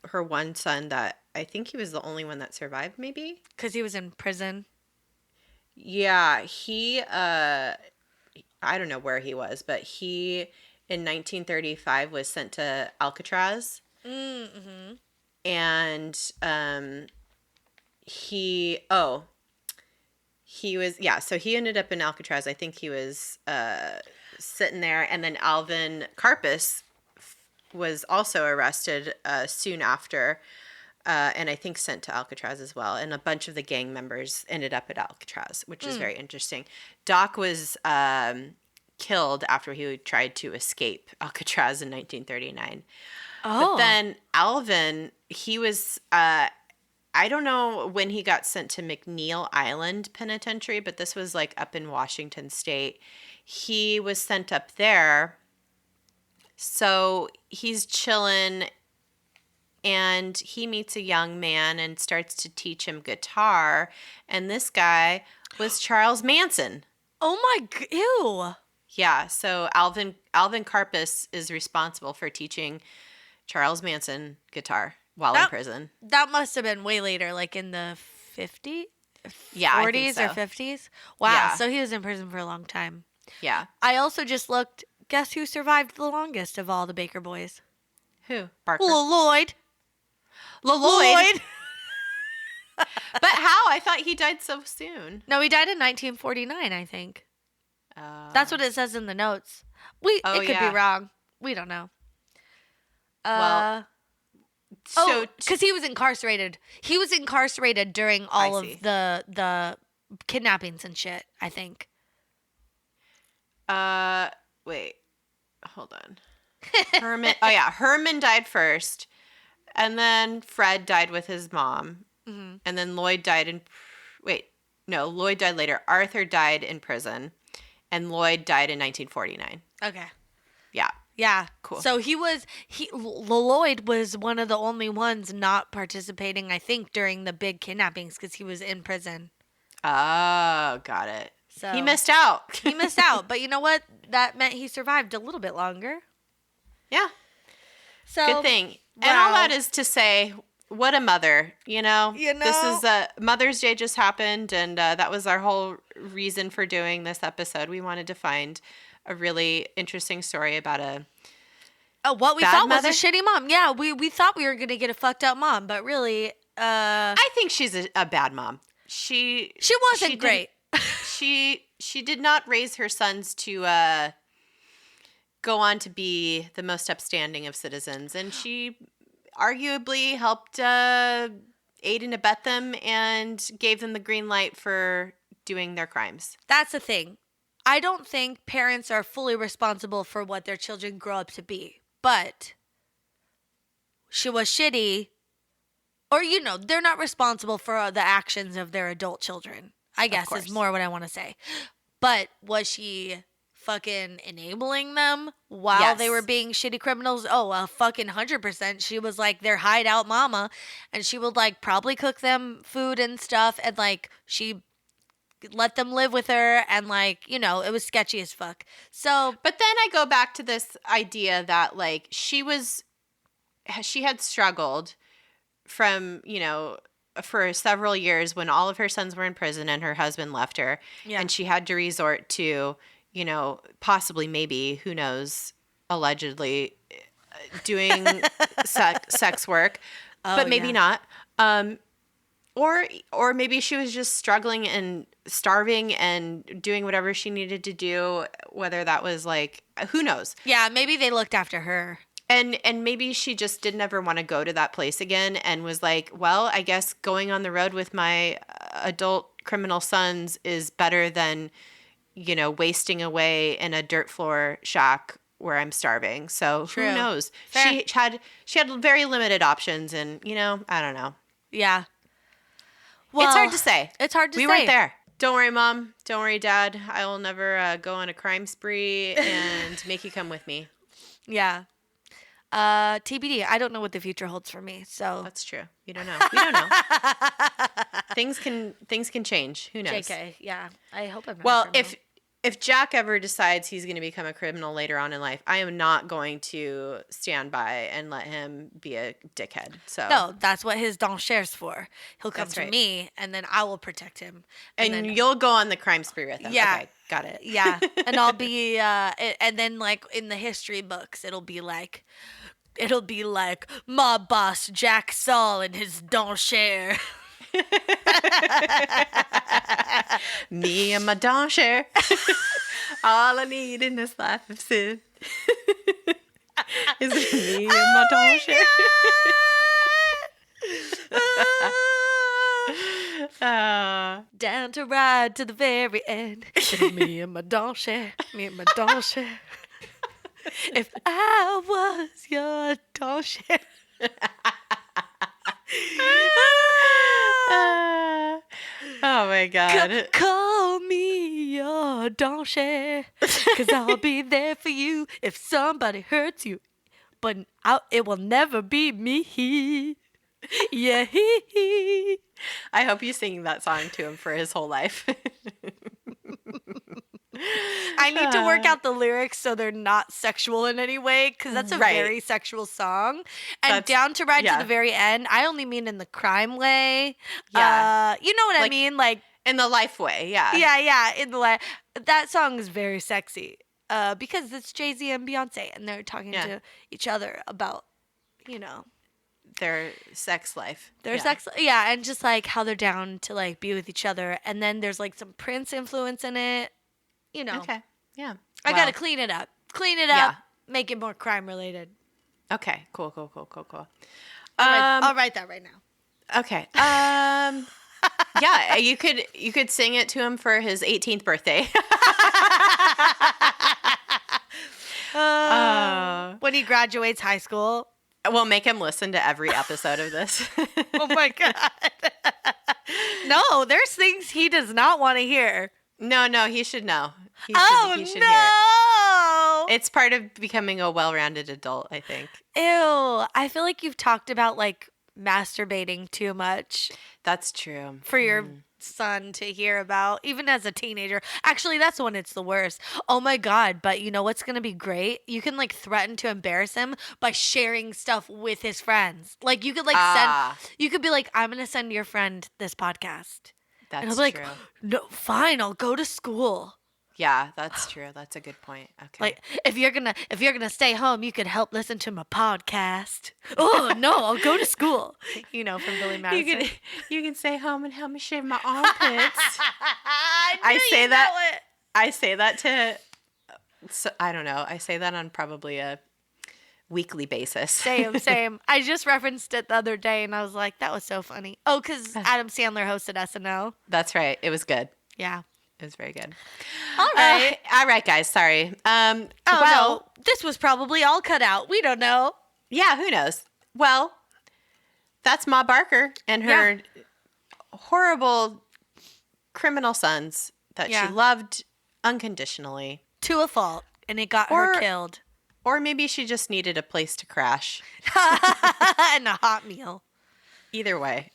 her one son, that I think he was the only one that survived, maybe because he was in prison. Yeah, he. I don't know where he was, but he in 1935 was sent to Alcatraz. Mm-hmm. And he was, so he ended up in Alcatraz. I think he was sitting there, and then Alvin Karpis was also arrested soon after, and I think sent to Alcatraz as well. And a bunch of the gang members ended up at Alcatraz, which is very interesting. Doc was killed after he tried to escape Alcatraz in 1939. Oh. But then Alvin, he was... I don't know when he got sent to McNeil Island Penitentiary, but this was like up in Washington State. He was sent up there. So he's chilling, and he meets a young man and starts to teach him guitar. And this guy was Charles Manson. Oh my, ew. Yeah. So Alvin Karpis is responsible for teaching Charles Manson guitar while in prison. That must have been way later, like in the 50s? Yeah, 40s or 50s? Wow, yeah. So he was in prison for a long time. Yeah. I also just looked, guess who survived the longest of all the Baker boys? Who? Barker? Loyd. Loyd. But how? I thought he died so soon. No, he died in 1949, I think. That's what it says in the notes. It could be wrong. We don't know. Because he was incarcerated. He was incarcerated during all of the kidnappings and shit, I think. Wait. Hold on. Herman. Oh, yeah. Herman died first. And then Fred died with his mom. Mm-hmm. And then Loyd died Loyd died later. Arthur died in prison. And Loyd died in 1949. Okay. Yeah. Yeah. Cool. So Loyd was one of the only ones not participating, I think, during the big kidnappings because he was in prison. Oh, got it. So he missed out. He missed out. But you know what? That meant he survived a little bit longer. Yeah. So good thing. Wow. And all that is to say, what a mother, you know? This is Mother's Day just happened, and that was our whole reason for doing this episode. We wanted to find a really interesting story about what we thought was a shitty mom. Yeah, we thought we were going to get a fucked up mom, but really... I think she's a bad mom. She wasn't great. She did not raise her sons to go on to be the most upstanding of citizens, and she arguably helped aid and abet them and gave them the green light for doing their crimes. That's the thing. I don't think parents are fully responsible for what their children grow up to be, but she was shitty, or they're not responsible for the actions of their adult children, I guess is more what I want to say. But was she fucking enabling them while they were being shitty criminals? Oh, well, fucking 100%. She was like their hideout mama, and she would like probably cook them food and stuff, and like she let them live with her, and like, it was sketchy as fuck. So, but then I go back to this idea that like she had struggled from, for several years when all of her sons were in prison and her husband left her, and she had to resort to, possibly, maybe, who knows, allegedly doing sex work, but maybe not. Or maybe she was just struggling and starving and doing whatever she needed to do, whether that was like, who knows? Yeah, maybe they looked after her. And maybe she just didn't ever want to go to that place again and was like, well, I guess going on the road with my adult criminal sons is better than, wasting away in a dirt floor shack where I'm starving. So True. Who knows? Fair. She had very limited options, and, I don't know. Yeah. Well, it's hard to say. It's hard to say. We weren't there. Don't worry, Mom. Don't worry, Dad. I will never go on a crime spree and make you come with me. Yeah. TBD. I don't know what the future holds for me. So that's true. You don't know. We don't know. Things can change. Who knows? JK. Yeah. I hope I'm not. Well, if Jack ever decides he's going to become a criminal later on in life, I am not going to stand by and let him be a dickhead. So no, that's what his donchere's for. He'll come to me, and then I will protect him. And then you'll go on the crime spree with him. Yeah. Okay, got it. Yeah. And I'll be, and then like in the history books, it'll be like my boss Jack Saul and his doncher. Me and my doncher. All I need in this life of sin is me and my doncher. Down to ride to the very end. Me and my doncher. Me and my doncher. If I was your doncher. Oh my God. Call me your doncher, 'cause I'll be there for you if somebody hurts you. But it will never be me. Yeah. I hope you sing that song to him for his whole life. I need to work out the lyrics so they're not sexual in any way, because that's a very sexual song. And down to ride to the very end, I only mean in the crime way. Yeah. You know what I mean? Like in the life way, yeah. Yeah, in the life. That song is very sexy because it's Jay-Z and Beyonce, and they're talking to each other about, their sex life. Their sex, and just like how they're down to like be with each other. And then there's like some Prince influence in it. You know. Okay. Yeah. I got to clean it up. Make it more crime related. Okay. Cool. I'll write that right now. Okay. Yeah, you could sing it to him for his 18th birthday. When he graduates high school. We'll make him listen to every episode of this. Oh my God. No, there's things he does not want to hear. No, he should know. He should no. hear it. It's part of becoming a well-rounded adult, I think. Ew. I feel like you've talked about like masturbating too much. That's true. For your son to hear about, even as a teenager. Actually, that's when it's the worst. Oh my God. But you know what's going to be great? You can like threaten to embarrass him by sharing stuff with his friends. Like you could like you could be like, I'm going to send your friend this podcast. That's and I'll be true. like, no, fine. I'll go to school. Yeah, that's true. That's a good point. Okay. Like if you're gonna stay home, you could help listen to my podcast. Oh no, I'll go to school. You know, from Billy Madison. You can stay home and help me shave my armpits. I say that to. So, I don't know. I say that on probably a weekly basis. Same. I just referenced it the other day, and I was like, that was so funny. Oh, because Adam Sandler hosted SNL. That's right. It was good. Yeah. It was very good. All right, guys. Sorry. No, this was probably all cut out. We don't know. Yeah, who knows? Well, that's Ma Barker and her horrible criminal sons that she loved unconditionally. To a fault, and it got her killed. Or maybe she just needed a place to crash. And a hot meal. Either way.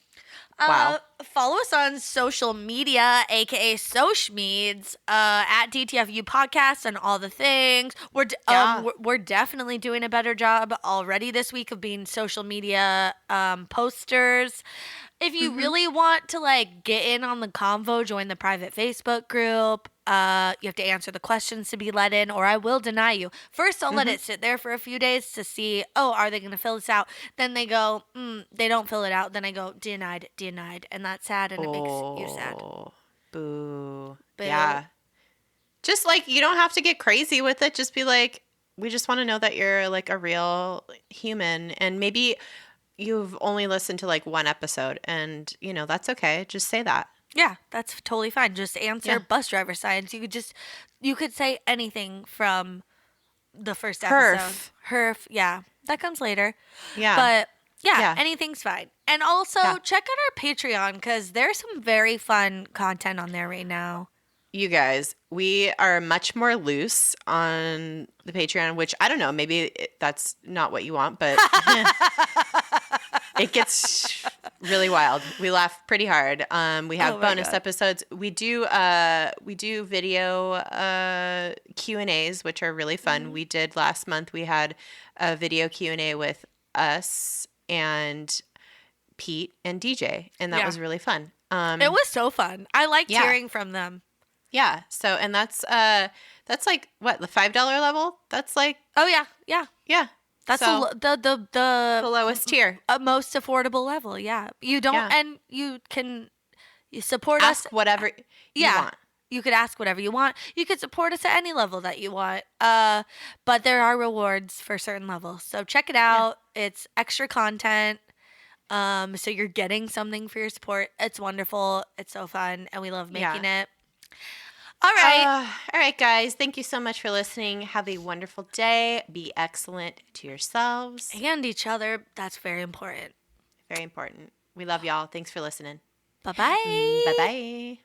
Wow. Follow us on social media, aka Sochmeds, at DTFU Podcast and all the things. We're definitely doing a better job already this week of being social media posters. If you really want to like get in on the convo, join the private Facebook group. You have to answer the questions to be let in, or I will deny you. First, I'll let it sit there for a few days to see, are they going to fill this out? Then they go, they don't fill it out. Then I go, denied. And that's sad, and it makes you sad. Boo. Yeah. Just like, you don't have to get crazy with it. Just be like, we just want to know that you're like a real human. And maybe you've only listened to like one episode, and that's okay. Just say that. Yeah, that's totally fine. Just answer bus driver signs. You could say anything from the first episode. Herf. Yeah, that comes later. Yeah. But anything's fine. And also check out our Patreon, because there's some very fun content on there right now. You guys, we are much more loose on the Patreon, which I don't know, maybe that's not what you want, but it gets really wild. We laugh pretty hard. We have bonus episodes. We do video Q&As, which are really fun. We did last month. We had a video Q&A with us and Pete and DJ, and that was really fun. It was so fun. I liked hearing from them. Yeah. So, and that's like what, the $5 level? That's like, yeah. That's the lowest tier, most affordable level. Yeah, you don't, and you support us. Ask whatever you want. You could ask whatever you want. You could support us at any level that you want. But there are rewards for certain levels, so check it out. Yeah. It's extra content. So you're getting something for your support. It's wonderful. It's so fun, and we love making it. All right, guys. Thank you so much for listening. Have a wonderful day. Be excellent to yourselves and each other. That's very important. Very important. We love y'all. Thanks for listening. Bye-bye. Bye-bye.